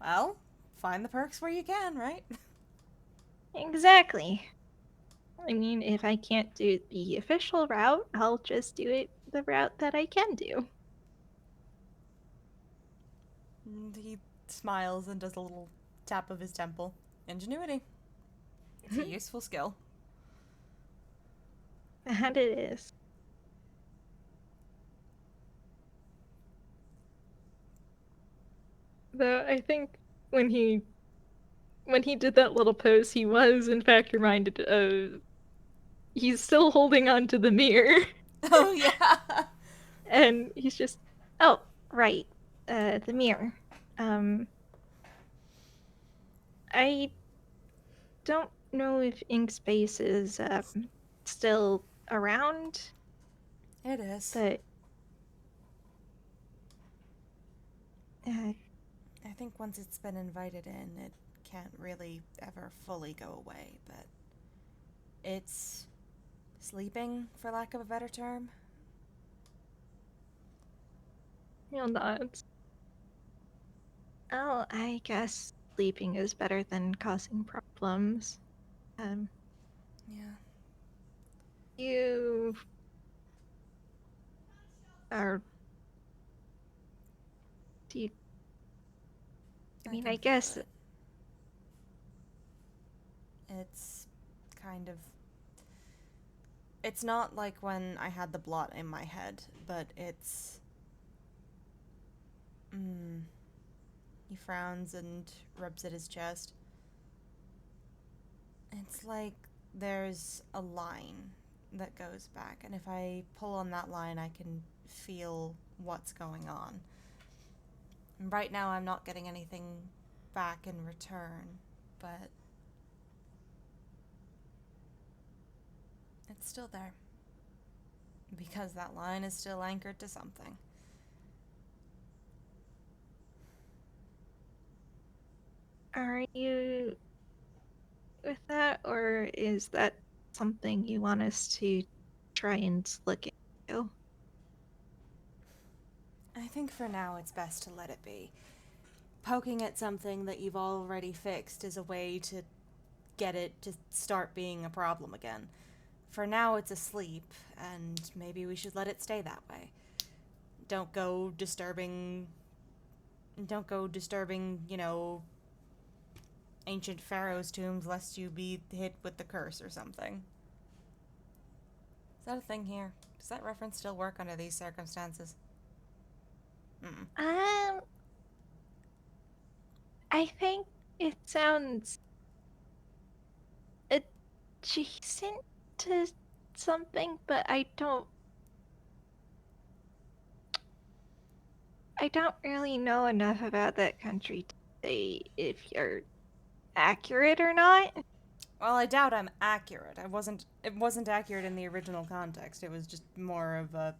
Well, find the perks where you can, right? Exactly. I mean, if I can't do the official route, I'll just do it the route that I can do. And he smiles and does a little tap of his temple. Ingenuity. It's a useful skill. That it is. Though I think when he did that little pose, he was in fact reminded of he's still holding on to the mirror. Oh, yeah. And he's just, oh, right, the mirror. I don't know if Inkspace is still around, It is. but uh, I think once it's been invited in, it can't really ever fully go away, but it's sleeping, for lack of a better term. he'll nod. Oh, I guess sleeping is better than causing problems. Um, Yeah. you are. Do you? I mean, can I feel guess. it. It's kind of. It's not like when I had the blot in my head, but it's. He frowns and rubs at his chest. It's like there's a line that goes back, and if I pull on that line, I can feel what's going on. And right now, I'm not getting anything back in return, but it's still there. Because that line is still anchored to something. Are you with that, or is that something you want us to try and look into? I think for now it's best to let it be. Poking at something that you've already fixed is a way to get it to start being a problem again. For now it's asleep, and maybe we should let it stay that way. Don't go disturbing. Don't go disturbing, ancient pharaoh's tombs lest you be hit with the curse or something. Is that a thing here? Does that reference still work under these circumstances? Mm. I think it sounds adjacent to something, but I don't really know enough about that country to say if you're accurate or not. Well, I doubt I'm accurate. It wasn't accurate in the original context. It was just more of a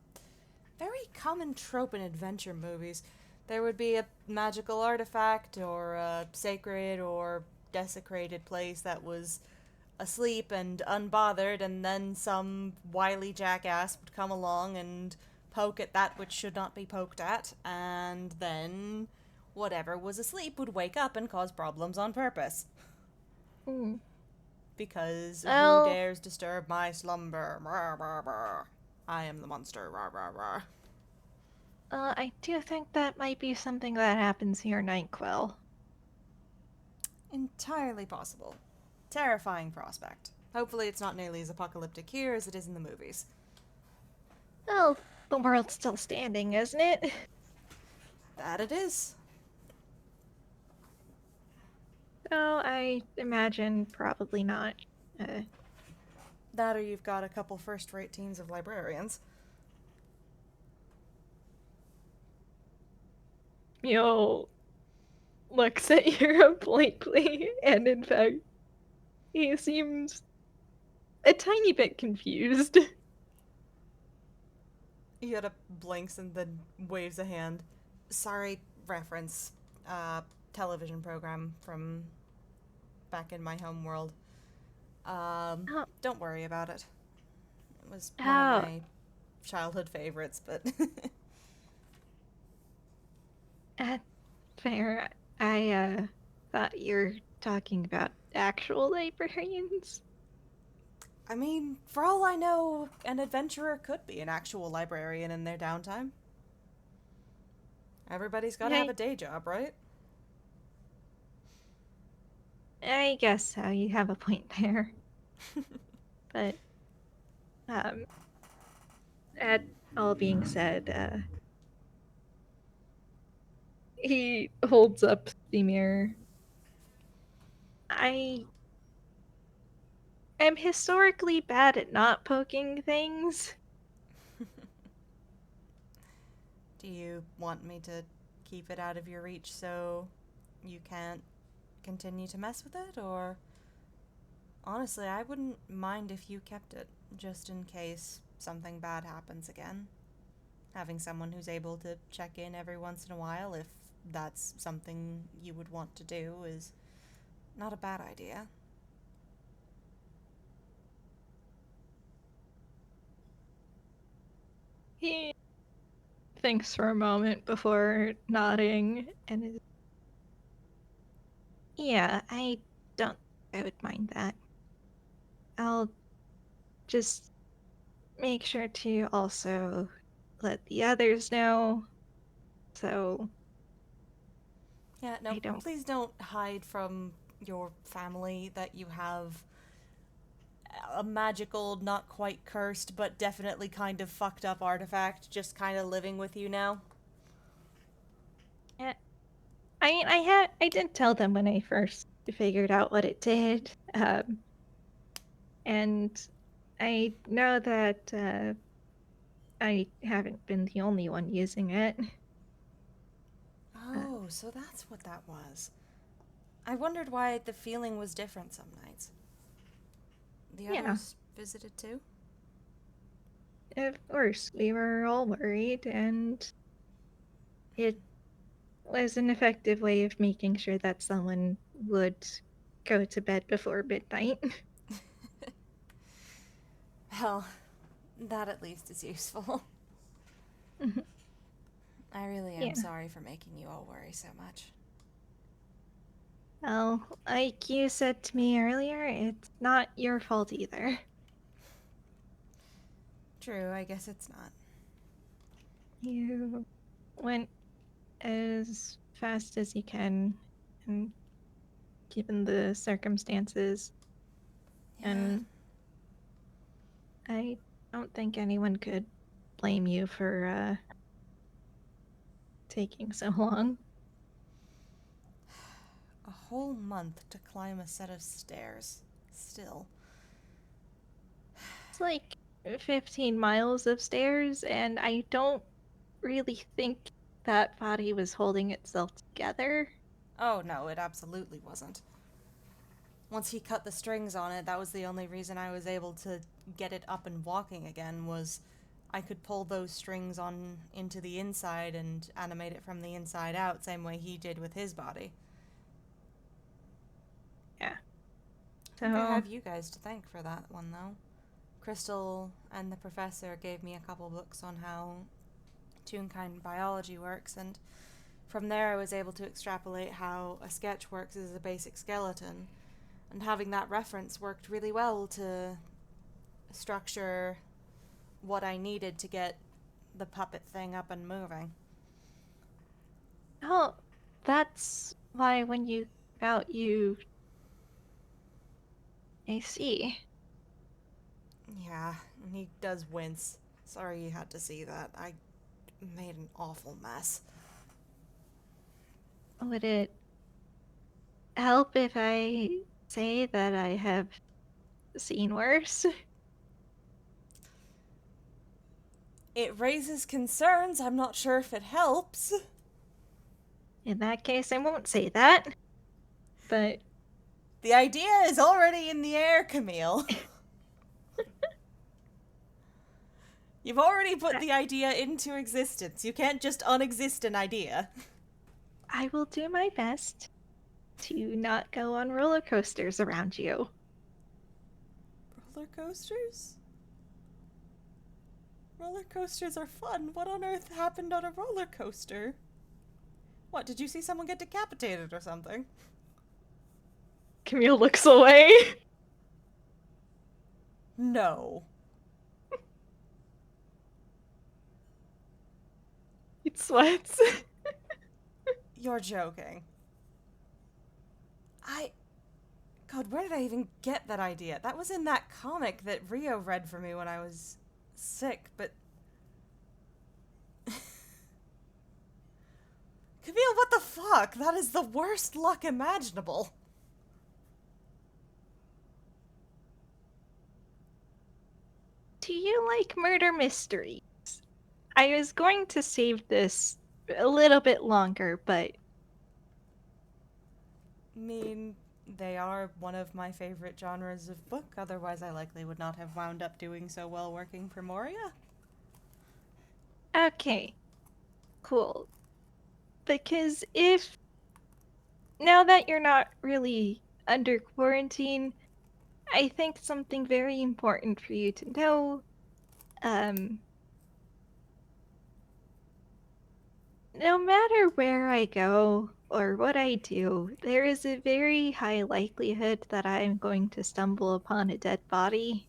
very common trope in adventure movies. There would be a magical artifact or a sacred or desecrated place that was asleep and unbothered, and then some wily jackass would come along and poke at that which should not be poked at, and then whatever was asleep would wake up and cause problems on purpose. Hmm. Because who Well, dares disturb my slumber? Rah, rah, rah. I am the monster. Rah, rah, rah. I do think that might be something that happens here, Nightquill. Entirely possible. Terrifying prospect. Hopefully it's not nearly as apocalyptic here as it is in the movies. Well, the world's still standing, isn't it? That it is. So I imagine probably not. Uh, That or you've got a couple first-rate teams of librarians. You'll looks at Yuura blankly, and in fact, he seems a tiny bit confused. Yoda blinks and then waves a hand. Sorry, reference. Television program from back in my home world. Oh, Don't worry about it. It was one of oh, my childhood favorites, but That's fair. I thought you were talking about actual librarians. I mean, for all I know, an adventurer could be an actual librarian in their downtime. Everybody's gotta have I a day job, right? I guess so. You have a point there. But um, that all being said, he holds up the mirror. I am historically bad at not poking things. Do you want me to keep it out of your reach so you can't continue to mess with it, or honestly, I wouldn't mind if you kept it, just in case something bad happens again. Having someone who's able to check in every once in a while, if that's something you would want to do, is not a bad idea. He thinks for a moment before nodding and is, yeah, I don't think I would mind that. I'll just make sure to also let the others know so Yeah, no, I don't. please don't hide from your family that you have a magical, not quite cursed, but definitely kind of fucked up artifact just kind of living with you now. Yeah, I did tell them when I first figured out what it did, and I know that I haven't been the only one using it. Uh, Oh, so that's what that was. I wondered why the feeling was different some nights. The yeah, others visited too? of course we were all worried, and it was an effective way of making sure that someone would go to bed before midnight. Well, that at least is useful. I really am Yeah. sorry for making you all worry so much. Well, like you said to me earlier, it's not your fault either. True, I guess it's not. You went as fast as you can, and given the circumstances, Yeah. and I don't think anyone could blame you for taking so long. A whole month to climb a set of stairs. Still. It's like 15 miles of stairs, and I don't really think that body was holding itself together. Oh no, it absolutely wasn't. Once he cut the strings on it, that was the only reason I was able to get it up and walking again, was I could pull those strings on into the inside and animate it from the inside out, same way he did with his body. Yeah. I think I So, have you guys to thank for that one, though. Crystal and the professor gave me a couple books on how Toonkind biology works, and from there I was able to extrapolate how a sketch works as a basic skeleton, and having that reference worked really well to structure what I needed to get the puppet thing up and moving. oh, that's why when you about you, I see. Yeah, and he does wince. Sorry you had to see that. I made an awful mess. Would it help if I say that I have seen worse? It raises concerns. I'm not sure if it helps. In that case, I won't say that. But The idea is already in the air, Camille. You've already put I, the idea into existence. You can't just unexist an idea. I will do my best to not go on roller coasters around you. Roller coasters? Roller coasters are fun. What on earth happened on a roller coaster? What, did you see someone get decapitated or something? Camille looks away. No. It sweats. You're joking. God, where did I even get that idea? That was in that comic that Rio read for me when I was sick, but... Camille, what the fuck? That is the worst luck imaginable. Do you like murder mysteries? I was going to save this a little bit longer, but... I mean, they are one of my favorite genres of book, otherwise I likely would not have wound up doing so well working for Moria. Okay. Cool. Because now that you're not really under quarantine, I think something very important for you to know, no matter where I go or what I do, there is a very high likelihood that I am going to stumble upon a dead body,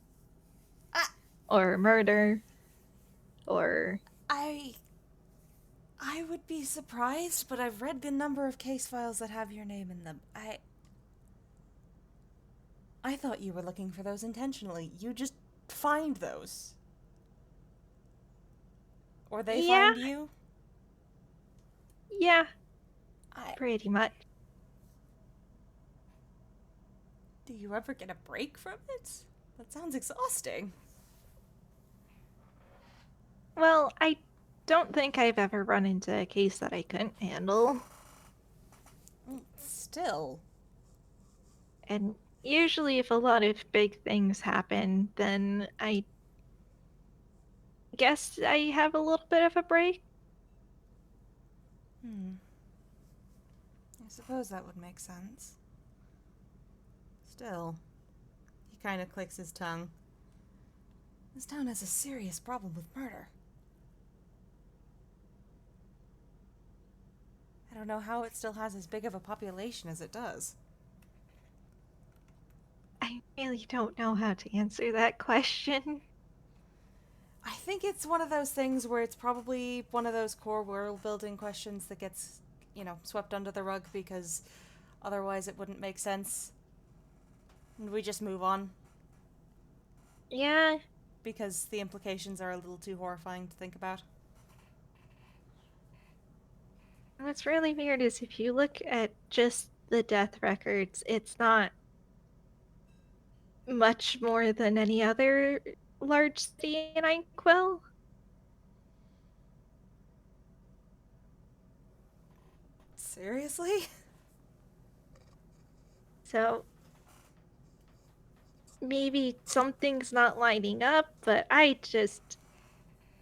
Ah, or murder, or... I would be surprised, but I've read the number of case files that have your name in them. I thought you were looking for those intentionally. You just find those. Or they Yeah, find you. yeah, I pretty much. Do you ever get a break from it? That sounds exhausting. Well, I don't think I've ever run into a case that I couldn't handle. Still. And usually, if a lot of big things happen, then I guess I have a little bit of a break. I suppose that would make sense. Still. He kind of clicks his tongue. This town has a serious problem with murder. I don't know how it still has as big of a population as it does. I really don't know how to answer that question. I think it's one of those things where it's probably one of those core world building questions that gets, swept under the rug because otherwise it wouldn't make sense. And we just move on. Yeah. Because the implications are a little too horrifying to think about. What's really weird is if you look at just the death records, it's not much more than any other large city in Inkwell. Seriously? So maybe something's not lining up, but I The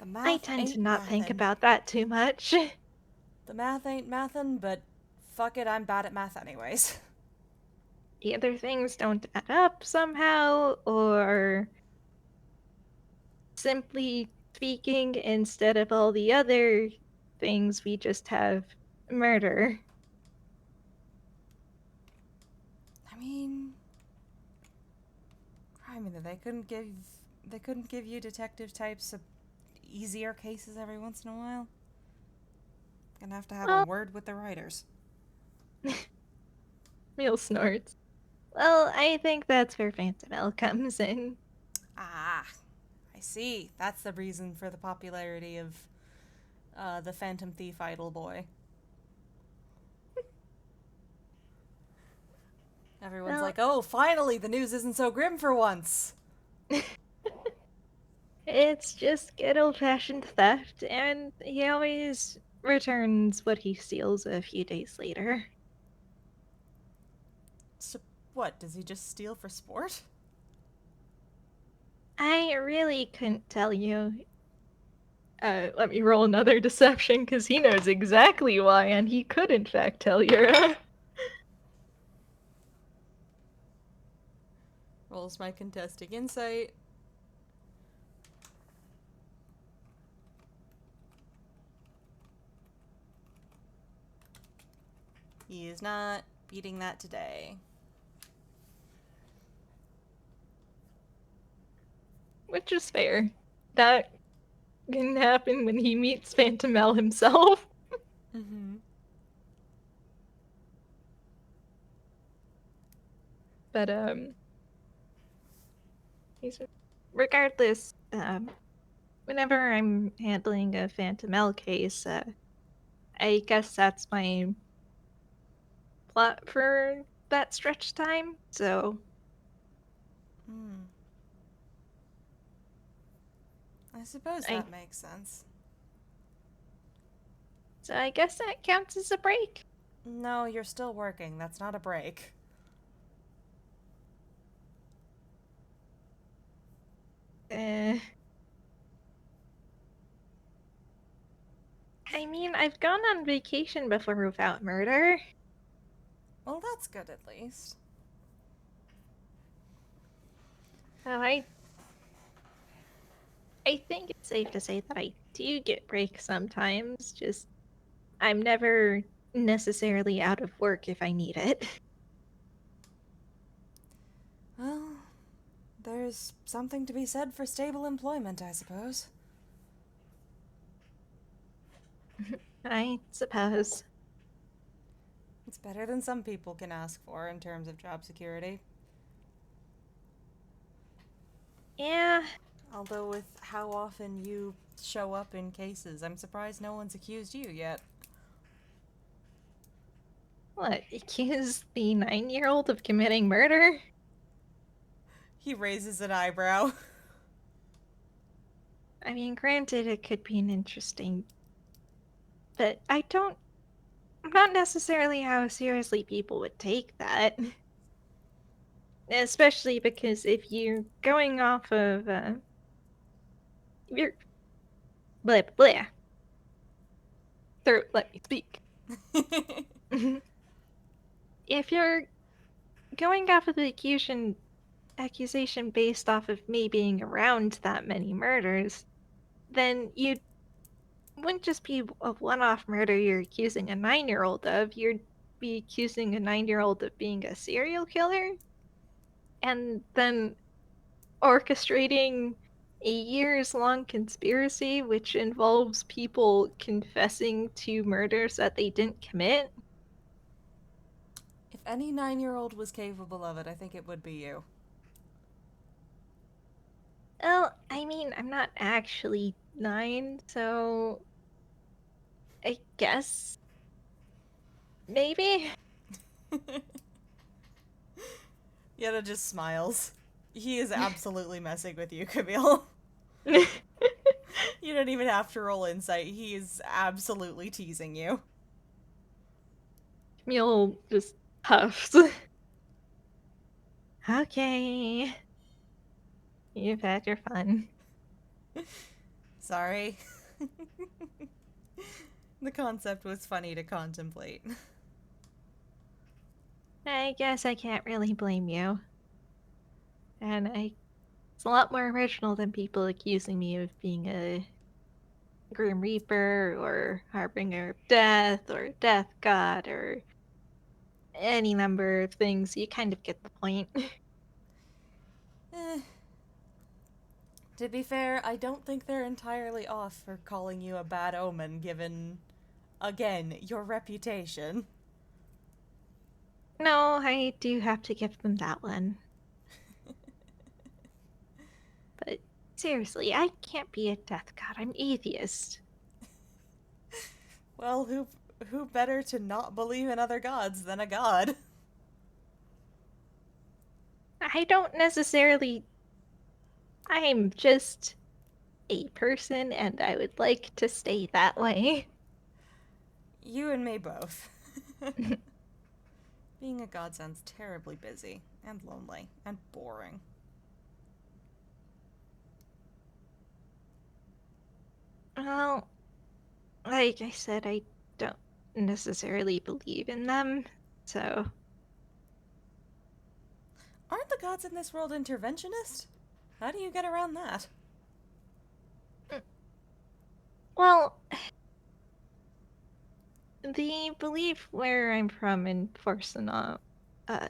I math tend to ain't not think mathin'. about that too much. The math ain't mathin', but fuck it, I'm bad at math anyways. Either things don't add up somehow, or simply speaking, instead of all the other things, we just have murder. I mean, they couldn't give you detective types of easier cases every once in a while. Gonna have to have a Well, word with the writers. Meal snorts. Well, I think that's where Phantom L comes in. Ah, I see. That's the reason for the popularity of the Phantom Thief Idol Boy. Everyone's Well, like, oh, finally, the news isn't so grim for once. it's just good old-fashioned theft, and he always returns what he steals a few days later. So, what, does he just steal for sport? I really couldn't tell you. Let me roll another deception, because he knows exactly why, and he could in fact tell Yuura. Rolls my contesting insight. He is not beating that today. Which is fair. That can happen when he meets Phantom Mel himself. Mm-hmm. But, regardless, whenever I'm handling a Phantom Mel case, I guess that's my plot for that stretch time, so... I suppose that makes sense. So I guess that counts as a break. No, you're still working. That's not a break. I mean, I've gone on vacation before without murder. Well, that's good at least. So I think it's safe to say that I do get breaks sometimes, just I'm never necessarily out of work if I need it. Well, there's something to be said for stable employment, I suppose. I suppose. It's better than some people can ask for in terms of job security. Yeah. Although with how often you show up in cases, I'm surprised no one's accused you yet. What, accuse the 9-year-old of committing murder? He raises an eyebrow. I mean, granted, it could be an interesting... But I'm not necessarily how seriously people would take that. Especially because if you're going off of, you're... Blah, blah. Throat, let me speak. If you're going off of the accusation based off of me being around that many murders, then you wouldn't just be a one-off murder you're accusing a 9-year-old of, you'd be accusing a 9-year-old of being a serial killer, and then orchestrating a years-long conspiracy which involves people confessing to murders that they didn't commit. If any 9-year-old was capable of it, I think it would be you. Well, I mean, I'm not actually 9, so I guess maybe. Yetta just smiles. He is absolutely messing with you, Camille. You don't even have to roll insight. He is absolutely teasing you. Camille just huffs. Okay. You've had your fun. Sorry. The concept was funny to contemplate. I guess I can't really blame you. And it's a lot more original than people accusing me of being a Grim Reaper or Harbinger of Death or Death God or any number of things. You kind of get the point. Eh. To be fair, I don't think they're entirely off for calling you a bad omen given, again, your reputation. No, I do have to give them that one. But seriously, I can't be a death god. I'm atheist. Well, who better to not believe in other gods than a god? I don't necessarily. I'm just a person, and I would like to stay that way. You and me both. Being a god sounds terribly busy, and lonely, and boring. Well, like I said, I don't necessarily believe in them, so. Aren't the gods in this world interventionist? How do you get around that? Well, the belief where I'm from in Forsanov, uh,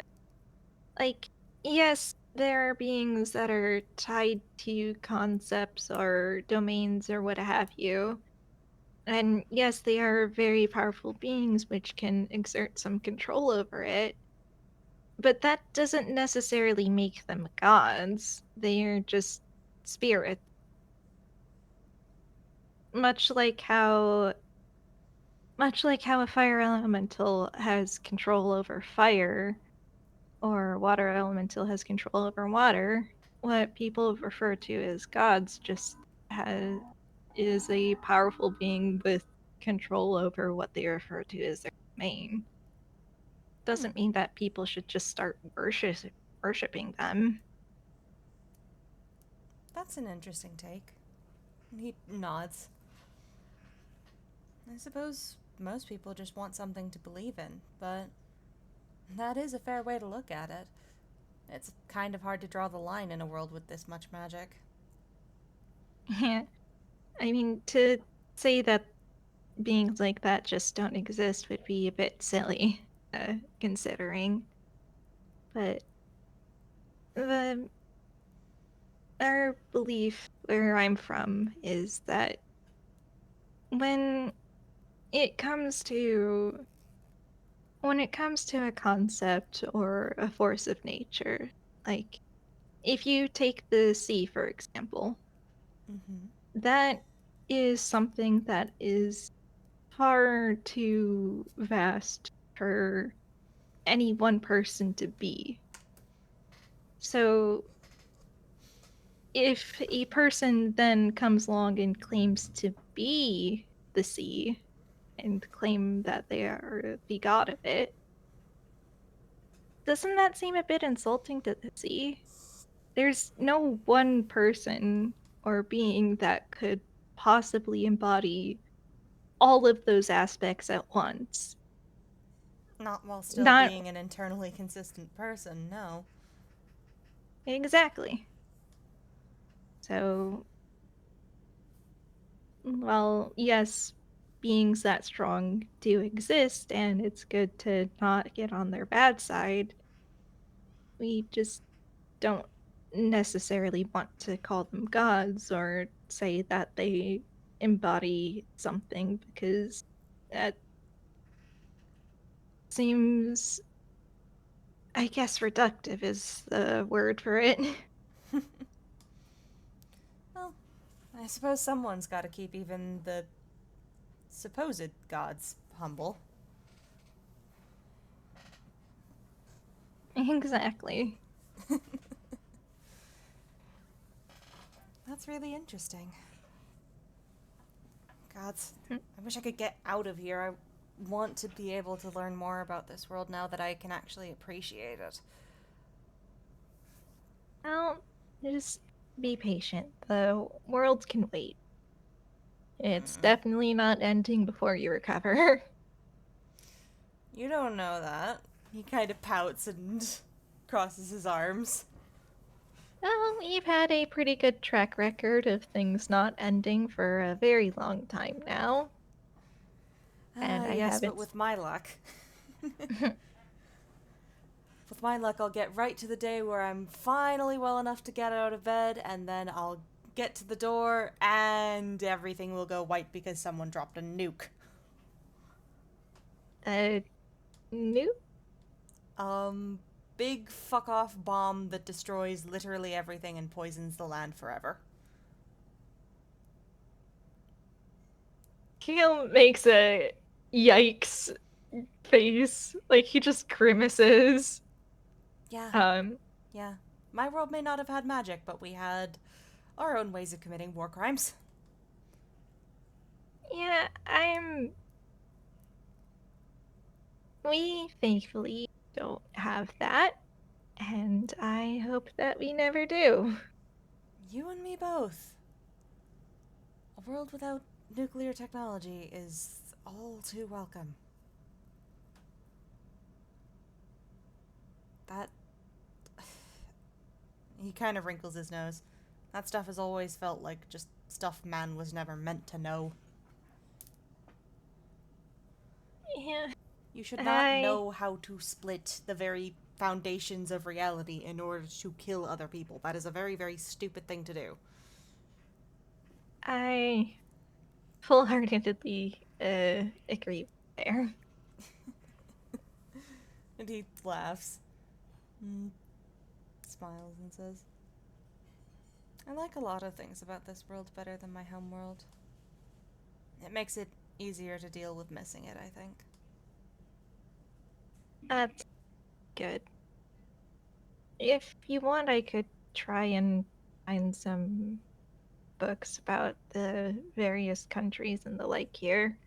like, yes, there are beings that are tied to concepts or domains or what have you. And yes, they are very powerful beings which can exert some control over it. But that doesn't necessarily make them gods. They are just spirits. Much like how much like how a fire elemental has control over fire, or water elemental has control over water, what people refer to as gods just has is a powerful being with control over what they refer to as their domain. Hmm, Doesn't mean that people should just start worshiping them. that's an interesting take. He nods. I suppose most people just want something to believe in, but that is a fair way to look at it. It's kind of hard to draw the line in a world with this much magic. Yeah. I mean, to say that beings like that just don't exist would be a bit silly, considering. But the our belief where I'm from is that when it comes to when it comes to a concept or a force of nature, like if you take the sea for example, Mm-hmm. that is something that is far too vast for any one person to be. So if a person then comes along and claims to be the sea and claim that they are the god of it, doesn't that seem a bit insulting to the sea? There's no one person or being that could possibly embody all of those aspects at once. Not while still Not being an internally consistent person, no. exactly. So, well, yes, beings that strong do exist, and it's good to not get on their bad side. We just don't necessarily want to call them gods or say that they embody something because that seems, I guess, reductive is the word for it. Well, I suppose someone's got to keep even the supposed gods humble. Exactly. That's really interesting. Gods, I wish I could get out of here. I want to be able to learn more about this world now that I can actually appreciate it. Well, just be patient. The world can wait. It's Mm. definitely not ending before you recover. You don't know that. He kind of pouts and crosses his arms. Well, we've had a pretty good track record of things not ending for a very long time now, Ah, and I yes, but haven't. with my luck. With my luck, I'll get right to the day where I'm finally well enough to get out of bed, and then I'll get to the door, and everything will go white because someone dropped a nuke. uh, Nope. Um, Big fuck off bomb that destroys literally everything and poisons the land forever. Kale makes a yikes face. Like, he just grimaces. Yeah, Um, yeah. My world may not have had magic, but we had our own ways of committing war crimes. yeah, we thankfully don't have that, and I hope that we never do. You and me both. A world without nuclear technology is all too welcome. That. He kind of wrinkles his nose. That stuff has always felt like just stuff man was never meant to know. Yeah. You should not know how to split the very foundations of reality in order to kill other people. That is a very, very stupid thing to do. I full-heartedly agree there. And he laughs, smiles, and says, I like a lot of things about this world better than my home world. It makes it easier to deal with missing it, I think. That's good. If you want, I could try and find some books about the various countries and the like here.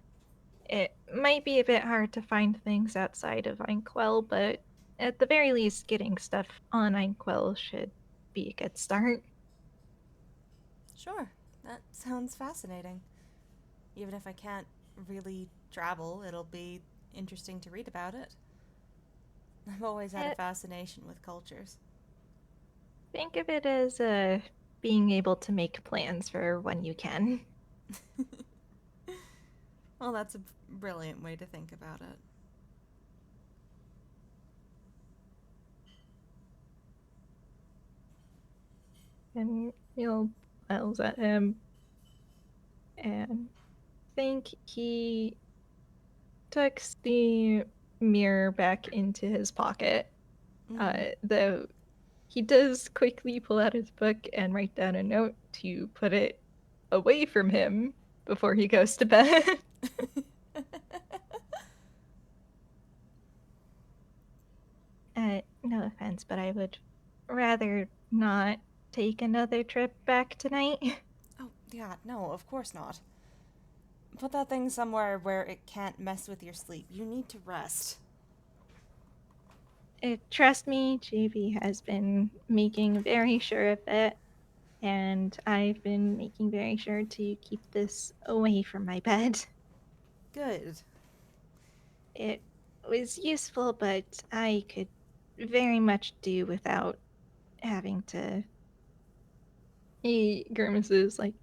It might be a bit hard to find things outside of Inkwell, but at the very least, getting stuff on Inkwell should be a good start. Sure, that sounds fascinating. Even if I can't really travel, it'll be interesting to read about it. I've always had a Eh, fascination with cultures. Think of it as being able to make plans for when you can. Well, that's a brilliant way to think about it. And you'll smiles at him and think he tucks the mirror back into his pocket. Though he does quickly pull out his book and write down a note to put it away from him before he goes to bed. No offense, but I would rather not take another trip back tonight. Oh, yeah, no, of course not. Put that thing somewhere where it can't mess with your sleep. You need to rest. Trust me, JV has been making very sure of it, and I've been making very sure to keep this away from my bed. Good. It was useful, but I could very much do without having to. He grimaces like,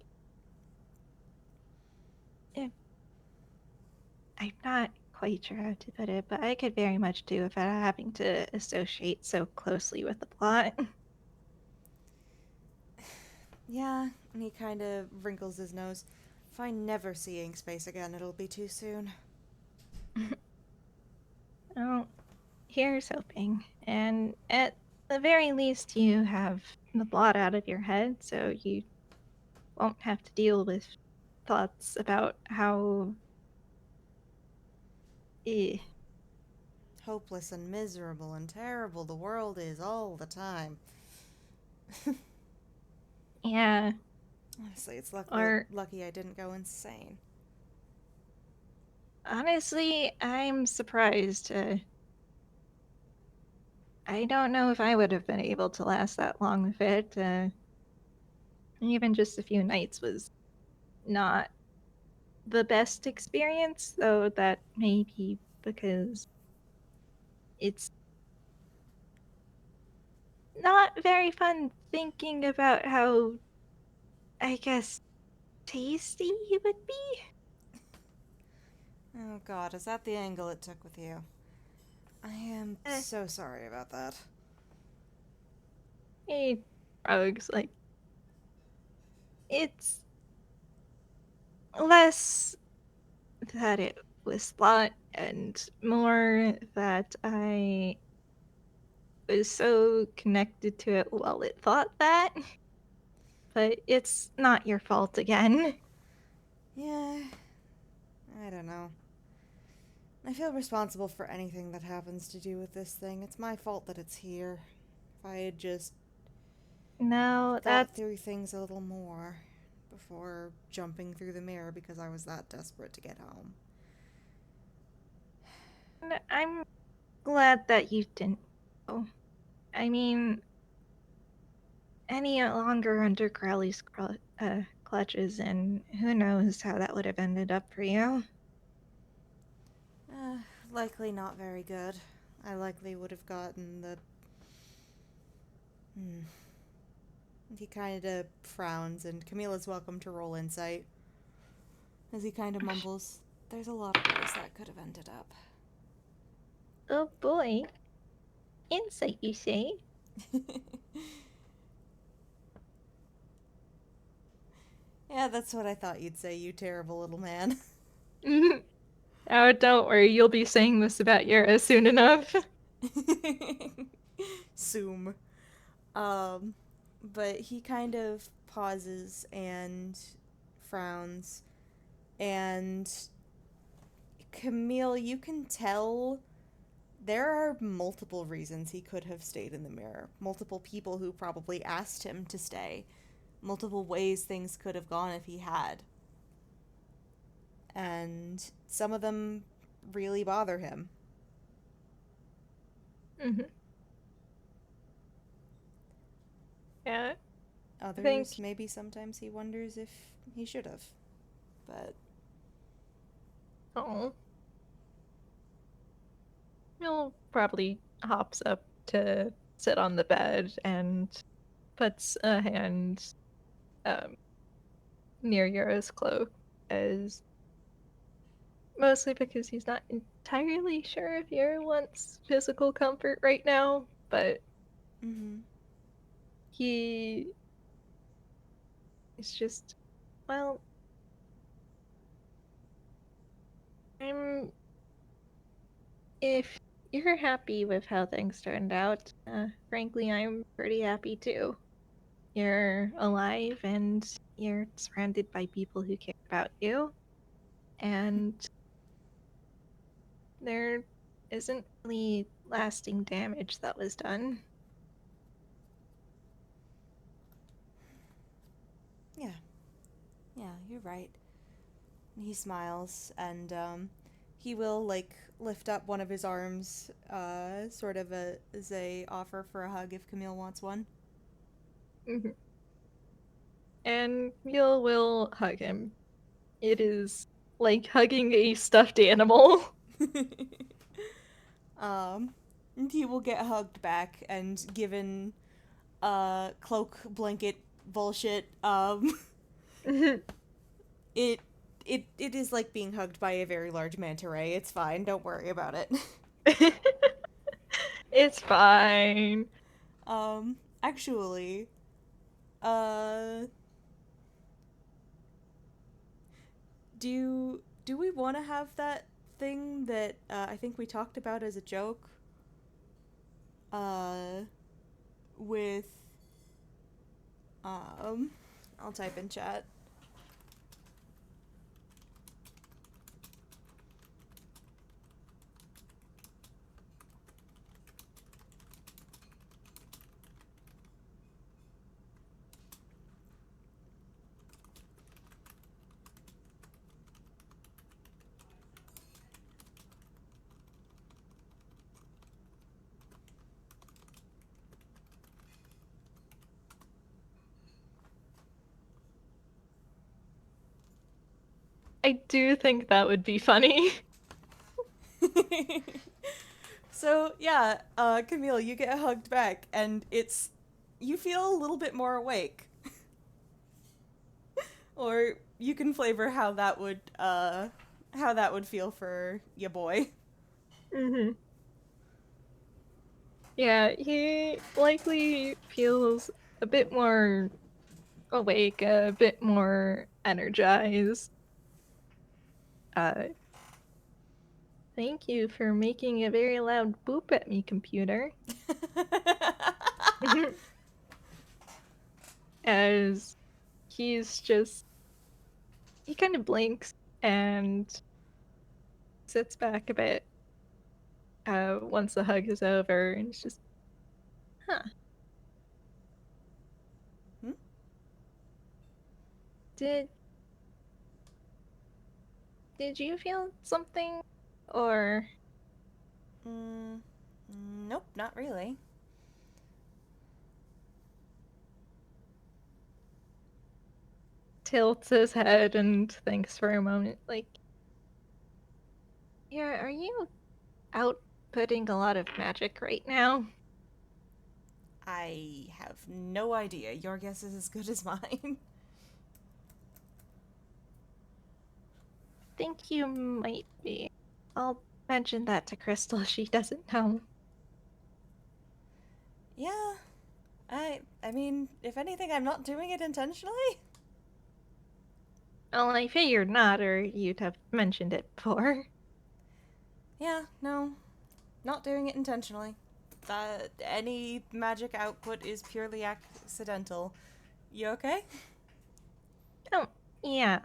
eh, I'm not quite sure how to put it, but I could very much do without having to associate so closely with the plot. Yeah, and he kind of wrinkles his nose. If I never see ink space again, it'll be too soon. Well, here's hoping. And at the very least, you have the plot out of your head, so you won't have to deal with thoughts about how. Eh, Hopeless and miserable and terrible the world is all the time. yeah, Honestly, it's or lucky I didn't go insane. honestly, I'm surprised. I don't know if I would have been able to last that long with it. Even just a few nights was not the best experience, though that may be because it's not very fun thinking about how, I guess, tasty it would be. Oh god, is that the angle it took with you? I am Uh, so sorry about that. Hey, Rogues, like, it's less that it was thought and more that I was so connected to it while it thought that. But it's not your fault again. Yeah, I don't know. I feel responsible for anything that happens to do with this thing. It's my fault that it's here. If I had just No, thought that's. through things a little more before jumping through the mirror because I was that desperate to get home. I'm glad that you didn't go. I mean, any longer under Crowley's clutches, and who knows how that would have ended up for you. Uh, Likely not very good. I likely would have gotten the. Hmm. He kind of frowns, and Camille is welcome to roll insight as he kind of mumbles. There's a lot of ways that could have ended up. Oh boy. Insight, you say? Yeah, that's what I thought you'd say, you terrible little man. Oh, don't worry, you'll be saying this about Yuura soon enough. Soom. But he kind of pauses and frowns, and Camille, you can tell there are multiple reasons he could have stayed in the mirror. Multiple people who probably asked him to stay. Multiple ways things could have gone if he had. And some of them really bother him. Mm-hmm. Yeah, I think. Others, maybe sometimes he wonders if he should have. But. Oh. He'll probably hops up to sit on the bed and puts a hand um, near Yura's cloak, as mostly because he's not entirely sure if Yura wants physical comfort right now, but Mm he is just, well, I'm. If you're happy with how things turned out, frankly, I'm pretty happy too. You're alive and you're surrounded by people who care about you, hmm. and there isn't really lasting damage that was done. Yeah. Yeah, you're right. And he smiles, and he will like lift up one of his arms, sort of as a offer for a hug if Camille wants one. Mhm. And Yul will hug him. It is like hugging a stuffed animal. um, and he will get hugged back and given cloak blanket bullshit. It it is like being hugged by a very large manta ray. It's fine. Don't worry about it. It's fine. Actually, uh, do we want to have that thing that I think we talked about as a joke? Uh, with um, I'll type in chat. I do think that would be funny. So yeah, Camille, you get hugged back, and it's you feel a little bit more awake, or you can flavor how that would feel for your boy. Hmm. Yeah, he likely feels a bit more awake, a bit more energized. Uh, Thank you for making a very loud boop at me, computer. As he's just, he kind of blinks and sits back a bit once the hug is over, and it's just, huh, Hmm? did did you feel something? Or Mm, nope, not really. tilts his head and thinks for a moment, like, yeah, are you outputting a lot of magic right now? I have no idea. Your guess is as good as mine. think you might be. I'll mention that to Crystal. She doesn't know. Yeah. I mean, if anything, I'm not doing it intentionally. Well, I figured not, or you'd have mentioned it before. Yeah, no. Not doing it intentionally. Any magic output is purely accidental. You okay? Oh, yeah.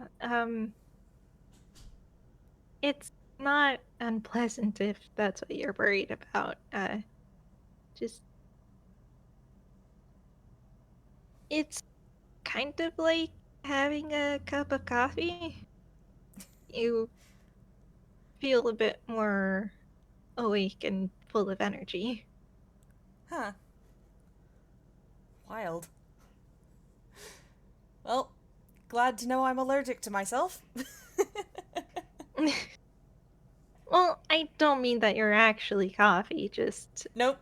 It's not unpleasant if that's what you're worried about. Just it's kind of like having a cup of coffee. You feel a bit more awake and full of energy. Huh. Wild. Well, glad to know I'm allergic to myself. Well, I don't mean that you're actually coffee, just Nope.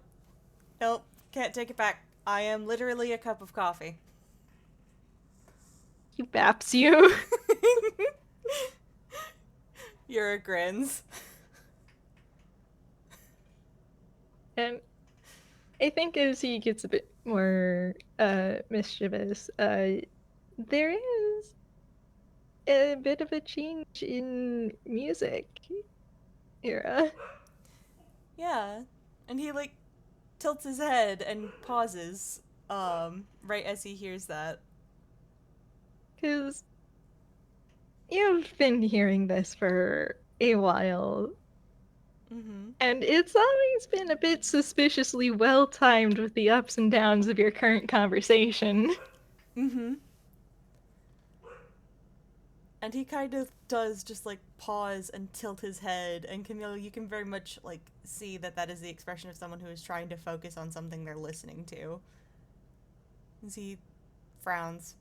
Nope. Can't take it back. I am literally a cup of coffee. he baps you. Yuura grins. And I think as he gets a bit more mischievous, there is a bit of a change in music era. Yeah. And he, like, tilts his head and pauses, right as he hears that. Because you've been hearing this for a while, Mm-hmm. and it's always been a bit suspiciously well timed with the ups and downs of your current conversation. Mm-hmm. And he kind of does just, like, pause and tilt his head, and Camille, you can very much, like, see that that is the expression of someone who is trying to focus on something they're listening to. As he frowns.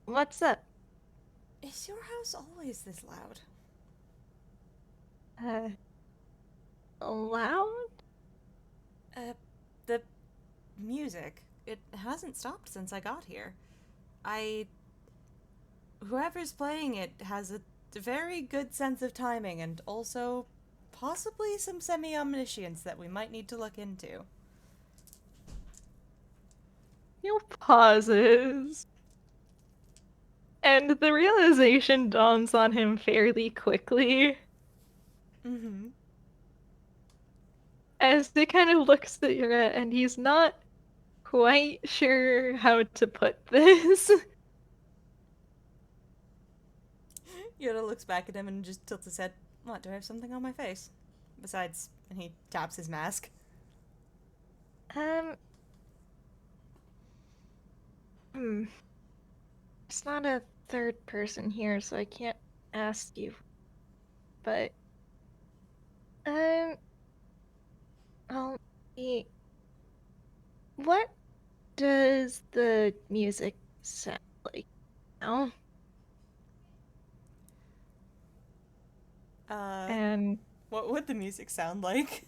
What's up? Is your house always this loud? Uh, Loud? The music. It hasn't stopped since I got here. I. Whoever's playing it has a very good sense of timing and also possibly some semi omniscience that we might need to look into. Neil pauses. And the realization dawns on him fairly quickly Mm-hmm. as he kind of looks at Yura and he's not quite sure how to put this. Yoda looks back at him and just tilts his head. What, do I have something on my face? Besides, and he taps his mask. Um, hmm. It's not a third person here, so I can't ask you. But, um, I'll be. What does the music sound like now? And What would the music sound like?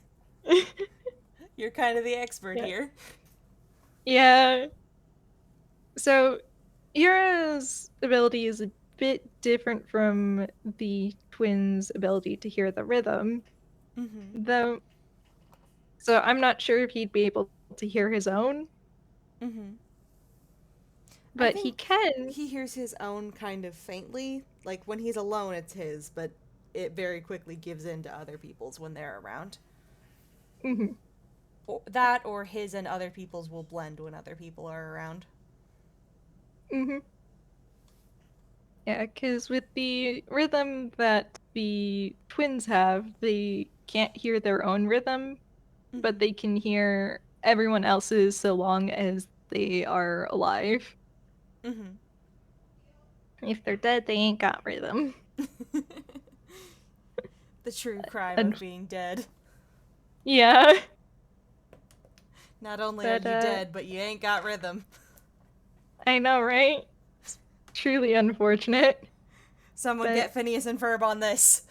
You're kind of the expert yeah. here. Yeah. So Yura's ability is a bit different from the twins' ability to hear the rhythm, Mm-hmm. though. So I'm not sure if he'd be able to hear his own, Mm-hmm. I but he think can. he hears his own kind of faintly. Like when he's alone, it's his, but it very quickly gives in to other people's when they're around. Mhm. Or that, or his and other people's will blend when other people are around. Mhm. Yeah, because with the rhythm that the twins have, they can't hear their own rhythm, but Mm-hmm. they can hear everyone else's so long as they are alive. Mm-hmm. If they're dead, they ain't got rhythm. The true crime And of being dead. yeah, Not only are but you dead, but you ain't got rhythm. I know, right? It's truly unfortunate. Someone But get Phineas and Ferb on this.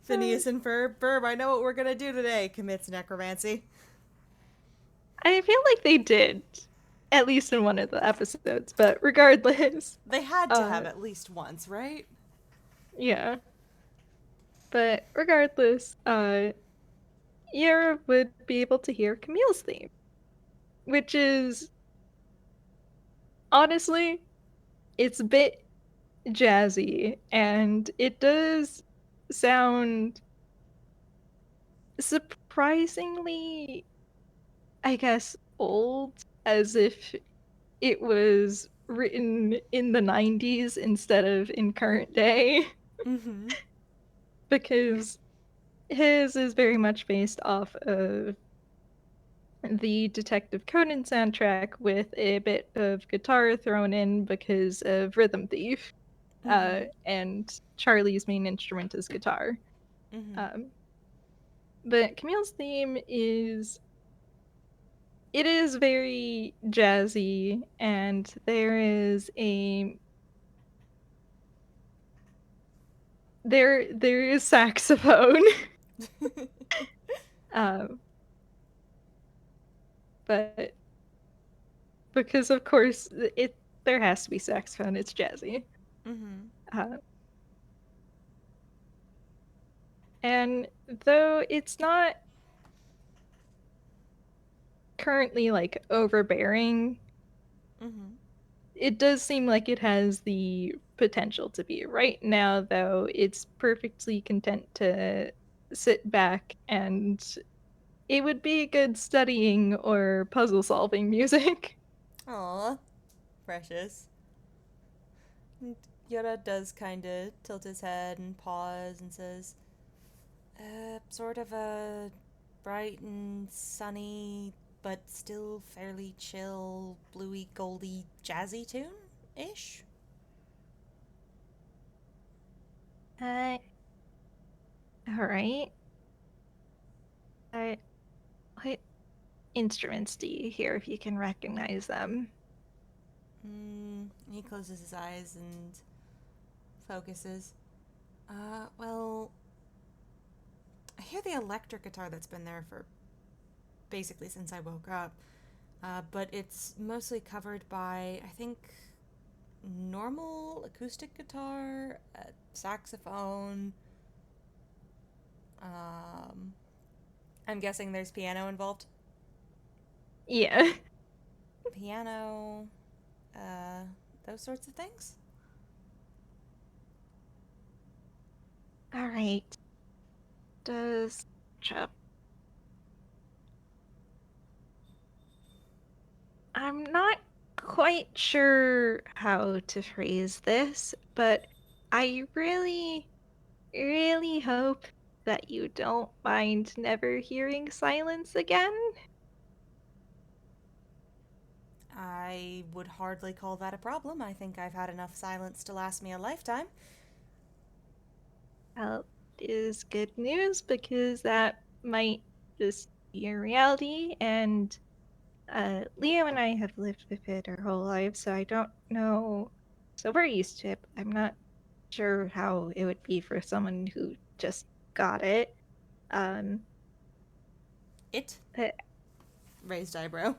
Phineas and Ferb, I know what we're gonna do today. Commits necromancy. I feel like they did. at least in one of the episodes. But regardless, They had to have at least once, right? yeah. But regardless, Yuura would be able to hear Camille's theme, which is honestly, it's a bit jazzy, and it does sound surprisingly, I guess, old, as if it was written in the 90s instead of in current day, Mm-hmm. because his is very much based off of the Detective Conan soundtrack with a bit of guitar thrown in because of Rhythm Thief, Mm-hmm. and Charlie's main instrument is guitar. Mm-hmm. Um, but Camille's theme is, it is very jazzy, and there is saxophone. um, but because of course it there has to be saxophone, it's jazzy. Mm-hmm. Uh, and though it's not currently like overbearing, Mm-hmm. it does seem like it has the potential to be. Right now, though, it's perfectly content to sit back, and it would be good studying or puzzle solving music. Aw, precious. And Yoda does kind of tilt his head and pause and says, sort of a bright and sunny, but still fairly chill, bluey, goldy, jazzy tune ish. Uh, all right. Uh, what instruments do you hear if you can recognize them? He closes his eyes and focuses. Well, I hear the electric guitar that's been there for basically since I woke up. But it's mostly covered by, I think, normal acoustic guitar, saxophone. Um, I'm guessing there's piano involved. Yeah. Piano, uh, those sorts of things. All right. Does Chup? I'm not quite sure how to phrase this, but I really, really hope that you don't mind never hearing silence again. I would hardly call that a problem. I think I've had enough silence to last me a lifetime. Well, is good news because that might just be a reality, and Leo and I have lived with it our whole lives, so I don't know. So we're used to it. But I'm not sure how it would be for someone who just got it. Um, It? but Raised eyebrow.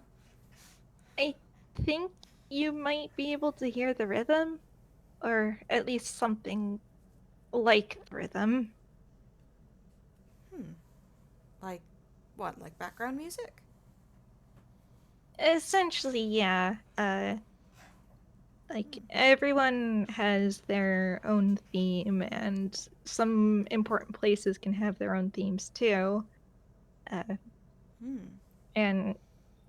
I think you might be able to hear the rhythm, or at least something like the rhythm. Hmm. Like, what, like background music? Essentially, yeah. Like everyone has their own theme, and some important places can have their own themes too. Uh, Hmm. and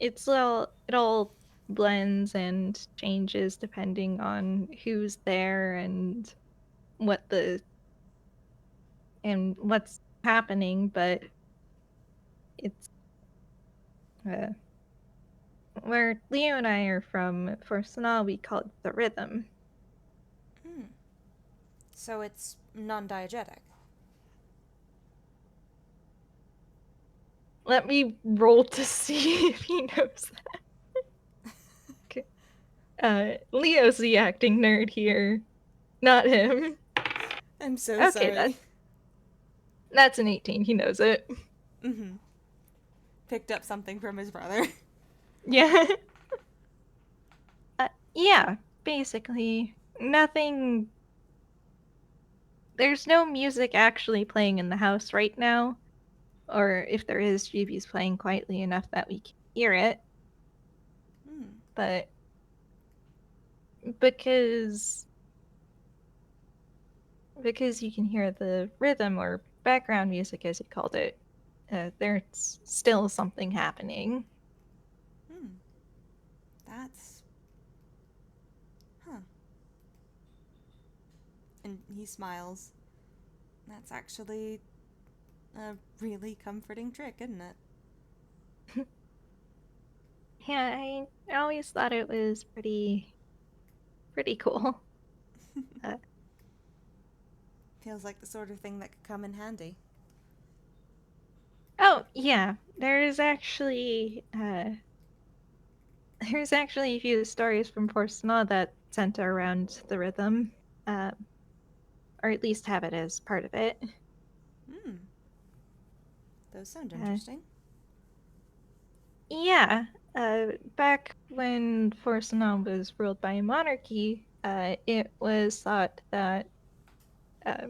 it all blends and changes depending on who's there and what the what's happening, but it's uh, where Leo and I are from, for Sanaa, we call it the rhythm. Hmm. So it's non diegetic. Let me roll to see if he knows that. Okay. Leo's the acting nerd here, not him. I'm so Okay, sorry. that's an 18. He knows it. Mm hmm. Picked up something from his brother. Yeah. Yeah, basically. Nothing. There's no music actually playing in the house right now. Or if there is, Juby's playing quietly enough that we can hear it. Hmm. But because because you can hear the rhythm or background music, as you called it, there's still something happening. Hmm. That's. Huh. And he smiles. That's actually a really comforting trick, isn't it? Yeah, I always thought it was pretty cool. Uh, Feels like the sort of thing that could come in handy. oh yeah, there's actually a few stories from Forstna that center around the rhythm, uh, or at least have it as part of it. Hmm. Those sound Uh, interesting. yeah, back when Forstna was ruled by a monarchy, it was thought that uh,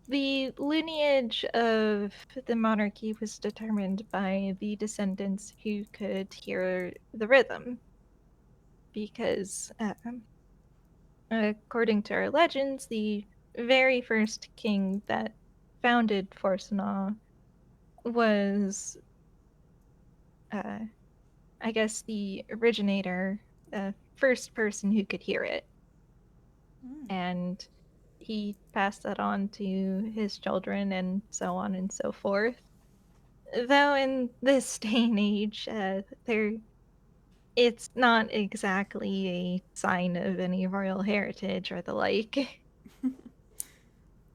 the lineage of the monarchy was determined by the descendants who could hear the rhythm, because according to our legends, the very first king that founded Forsanaa was, uh, I guess, the originator, the first person who could hear it. Hmm. And he passed that on to his children and so on and so forth. Though in this day and age, it's not exactly a sign of any royal heritage or the like.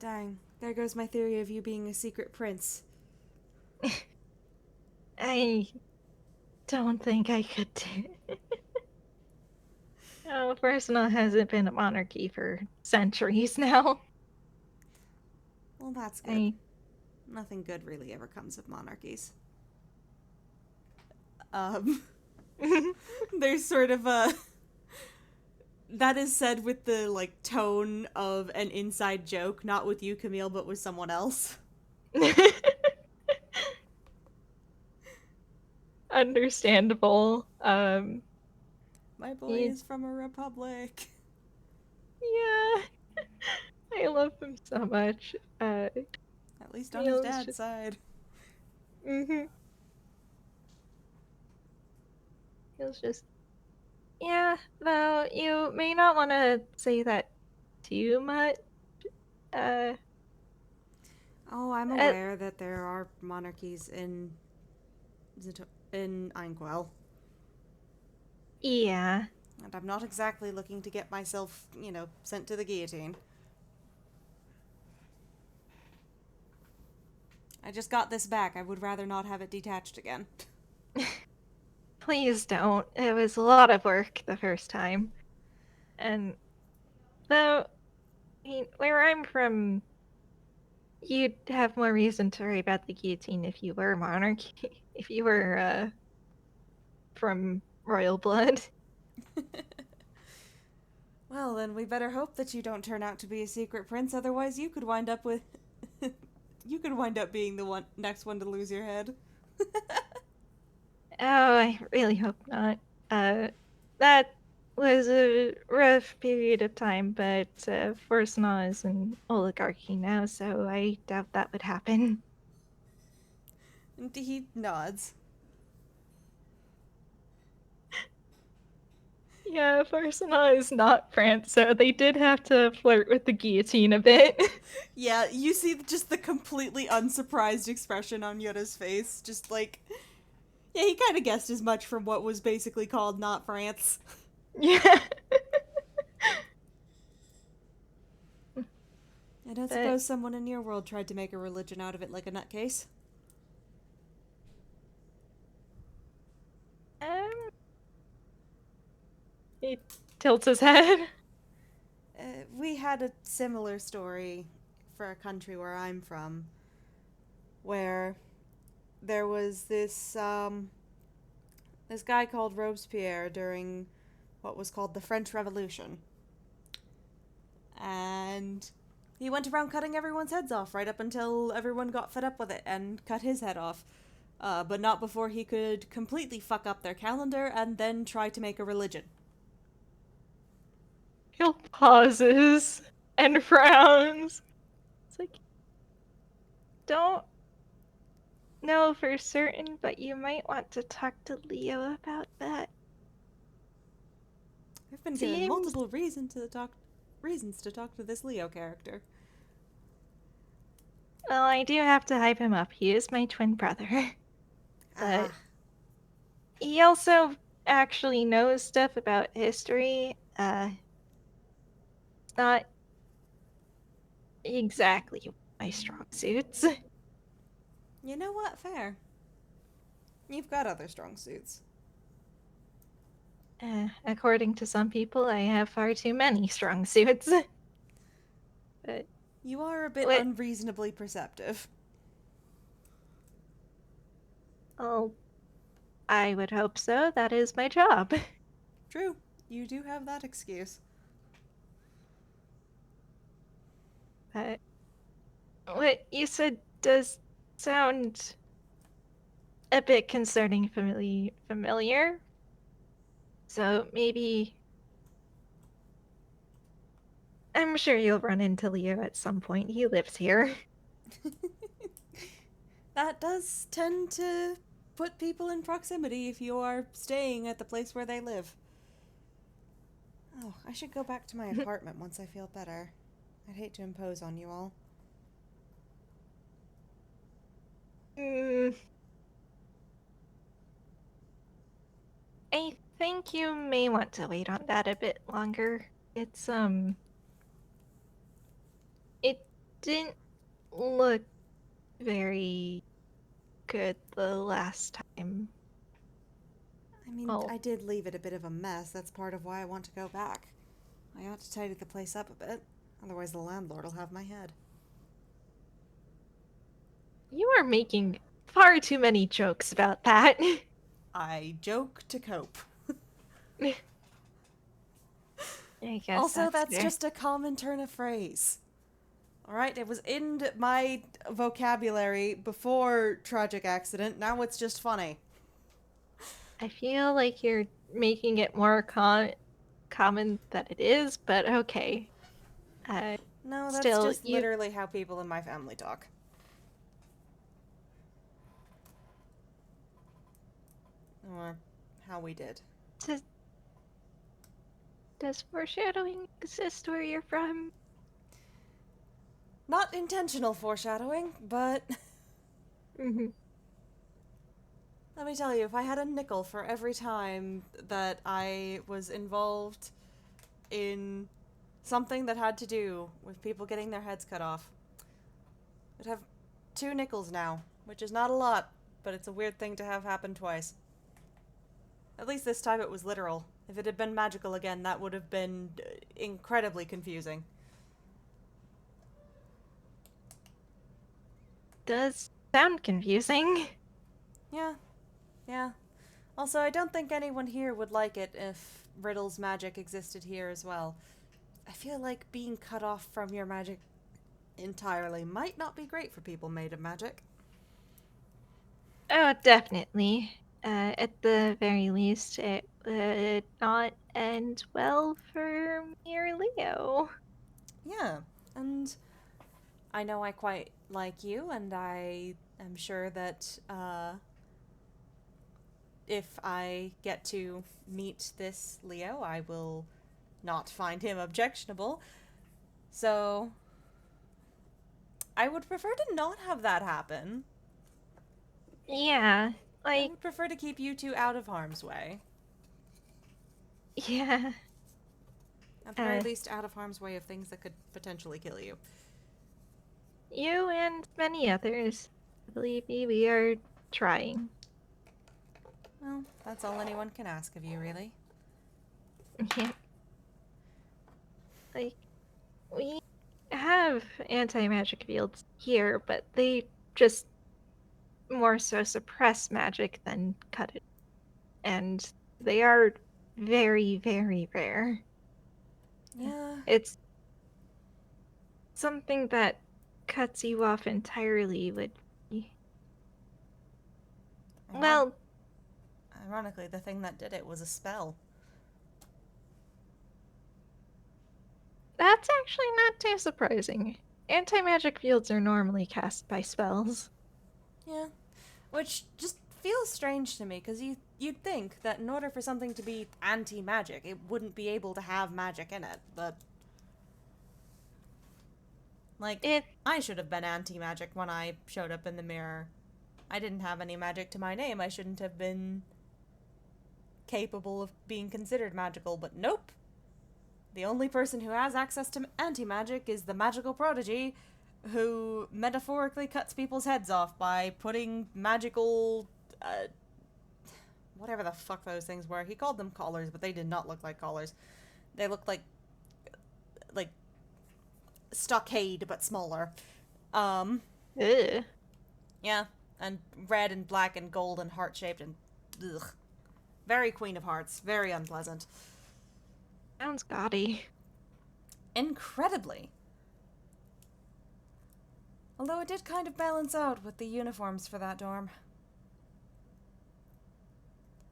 Dang. There goes my theory of you being a secret prince. I don't think I could do. Oh, Personal hasn't been a monarchy for centuries now. Well, that's good. I Nothing good really ever comes of monarchies. Um, there's sort of a. That is said with the, like, tone of an inside joke, not with you, Camille, but with someone else. understandable. My boy He, is from a republic. yeah, I love him so much. At least on his Camille's dad's just, side. mm-hmm. Camille's just, yeah. Though you may not want to say that too much. Uh, Oh, I'm uh, aware that there are monarchies in in Einquell, yeah. and I'm not exactly looking to get myself, sent to the guillotine. I just got this back. I would rather not have it detached again. Please don't. It was a lot of work the first time. And though, where I'm from, you'd have more reason to worry about the guillotine if you were monarchy, if you were from royal blood. Well, then we better hope that you don't turn out to be a secret prince, otherwise you could wind up with you could wind up being the one next one to lose your head. Oh, I really hope not. Uh, that was a rough period of time, but Forsnaw is an oligarchy now, so I doubt that would happen. And he nods. Yeah, Forsnaw is not France, so they did have to flirt with the guillotine a bit. Yeah, you see just the completely unsurprised expression on Yoda's face. Just like, yeah, he kind of guessed as much from what was basically called not France. Yeah. I don't But suppose someone in your world tried to make a religion out of it like a nutcase. um he tilts his head. We had a similar story for a country where I'm from, where there was this guy called Robespierre during what was called the French Revolution. And he went around cutting everyone's heads off right up until everyone got fed up with it and cut his head off. But not before he could completely fuck up their calendar and then try to make a religion. He'll pauses and frowns. It's like, don't know for certain, but you might want to talk to Leo about that. I've been given multiple reasons to talk to this Leo character. Well, I do have to hype him up. He is my twin brother. But he also actually knows stuff about history. It's not exactly my strong suits. You know what? Fair. You've got other strong suits. According to some people, I have far too many strong suits. But you are a bit unreasonably perceptive. Oh, I would hope so. That is my job. True. You do have that excuse. But what you said does sound a bit concerning, familiar. So maybe I'm sure you'll run into Leo at some point. He lives here. That does tend to put people in proximity if you are staying at the place where they live. Oh, I should go back to my apartment once I feel better. I'd hate to impose on you all. I think you may want to wait on that a bit longer. It's, it didn't look very good the last time. I mean, I did leave it a bit of a mess. That's part of why I want to go back. I ought to tidy the place up a bit. Otherwise the landlord will have my head. You are making far too many jokes about that. I joke to cope. I guess also, that's fair. just a common turn of phrase. Alright, it was in my vocabulary before tragic accident. Now it's just funny. I feel like you're making it more common than it is, but okay. No, that's still, just literally how people in my family talk. Or how we did. Does foreshadowing exist where you're from? Not intentional foreshadowing, but... Let me tell you, if I had a nickel for every time that I was involved in something that had to do with people getting their heads cut off, I'd have 2 nickels now, which is not a lot, but it's a weird thing to have happen twice. At least this time it was literal. If it had been magical again, that would have been incredibly confusing. Does sound confusing. Yeah. Also, I don't think anyone here would like it if Riddle's magic existed here as well. I feel like being cut off from your magic entirely might not be great for people made of magic. Oh, definitely. At the very least, it would not end well for me or Leo. Yeah, and I know I quite like you, and I am sure that if I get to meet this Leo, I will not find him objectionable. So I would prefer to not have that happen. Yeah, I would prefer to keep you two out of harm's way. Yeah. At the very least, out of harm's way of things that could potentially kill you. You and many others. Believe me, we are trying. Well, that's all anyone can ask of you, really. Yeah. Like, we have anti-magic fields here, but they just more so suppress magic than cut it. And they are very, very rare. Yeah. It's something that cuts you off entirely would be. Well, Ironically, the thing that did it was a spell. that's actually not too surprising. Anti-magic fields are normally cast by spells. Yeah. Which just feels strange to me, because you'd think that in order for something to be anti-magic, it wouldn't be able to have magic in it, but... Like, It I should have been anti-magic when I showed up in the mirror. I didn't have any magic to my name. I shouldn't have been capable of being considered magical, but nope. The only person who has access to anti-magic is the magical prodigy, who metaphorically cuts people's heads off by putting magical, whatever the fuck those things were. He called them collars, but they did not look like collars. They looked like stockade, but smaller. ugh, Yeah, and red and black and gold and heart-shaped and ugh. Very Queen of Hearts. Very unpleasant. sounds gaudy. Incredibly. Although it did kind of balance out with the uniforms for that dorm.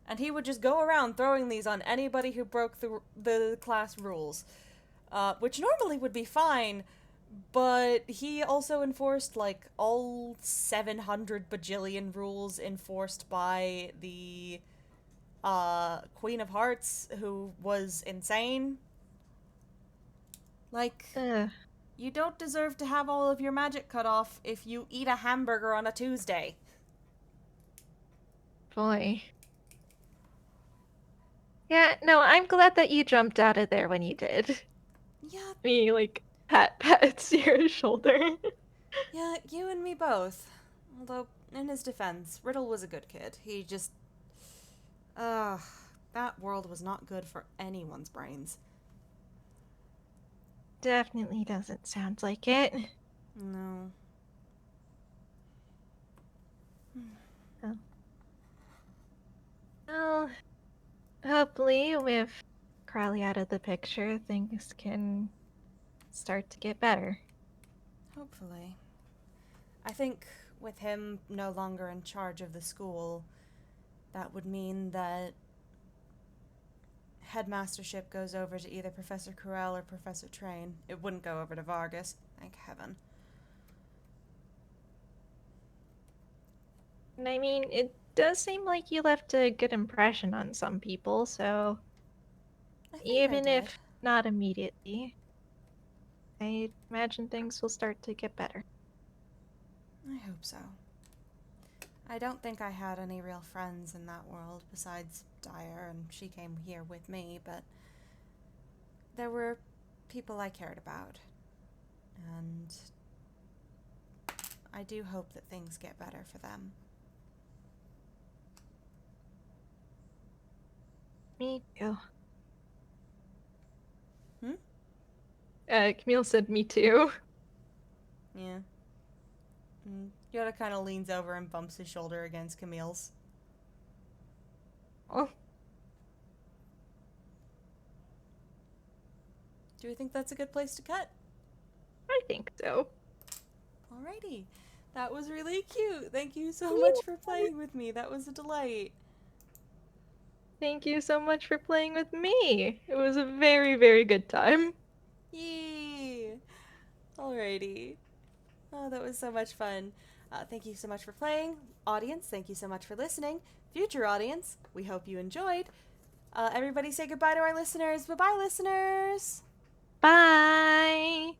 And he would just go around throwing these on anybody who broke the class rules. Which normally would be fine, but he also enforced, like, all 700 bajillion rules enforced by the Queen of Hearts, who was insane. Like, Ugh, you don't deserve to have all of your magic cut off if you eat a hamburger on a Tuesday. boy. Yeah, no, I'm glad that you jumped out of there when you did. Yeah, Me, like, pat your shoulder. yeah, you and me both. Although, in his defense, Riddle was a good kid. He just... Ugh, that world was not good for anyone's brains. Definitely doesn't sound like it. No. Oh. Well, hopefully with Crowley out of the picture, things can start to get better. Hopefully. I think with him no longer in charge of the school, that would mean that headmastership goes over to either Professor Corell or Professor Train. It wouldn't go over to Vargas. Thank heaven. And I mean, it does seem like you left a good impression on some people, so I think I even did. if not immediately, I imagine things will start to get better. I hope so. I don't think I had any real friends in that world besides Dyer, and she came here with me, but there were people I cared about. And I do hope that things get better for them. Me too. Hmm? Camille said me too. Yeah. Yoda kind of leans over and bumps his shoulder against Camille's. Oh, Do we think that's a good place to cut? I think so. Alrighty. That was really cute. Thank you so much for playing with me. That was a delight. Thank you so much for playing with me. It was a very, very good time. Yee! Alrighty. Oh, that was so much fun. Thank you so much for playing. Audience, thank you so much for listening. Future audience, we hope you enjoyed. Everybody say goodbye to our listeners. Bye-bye, listeners! Bye!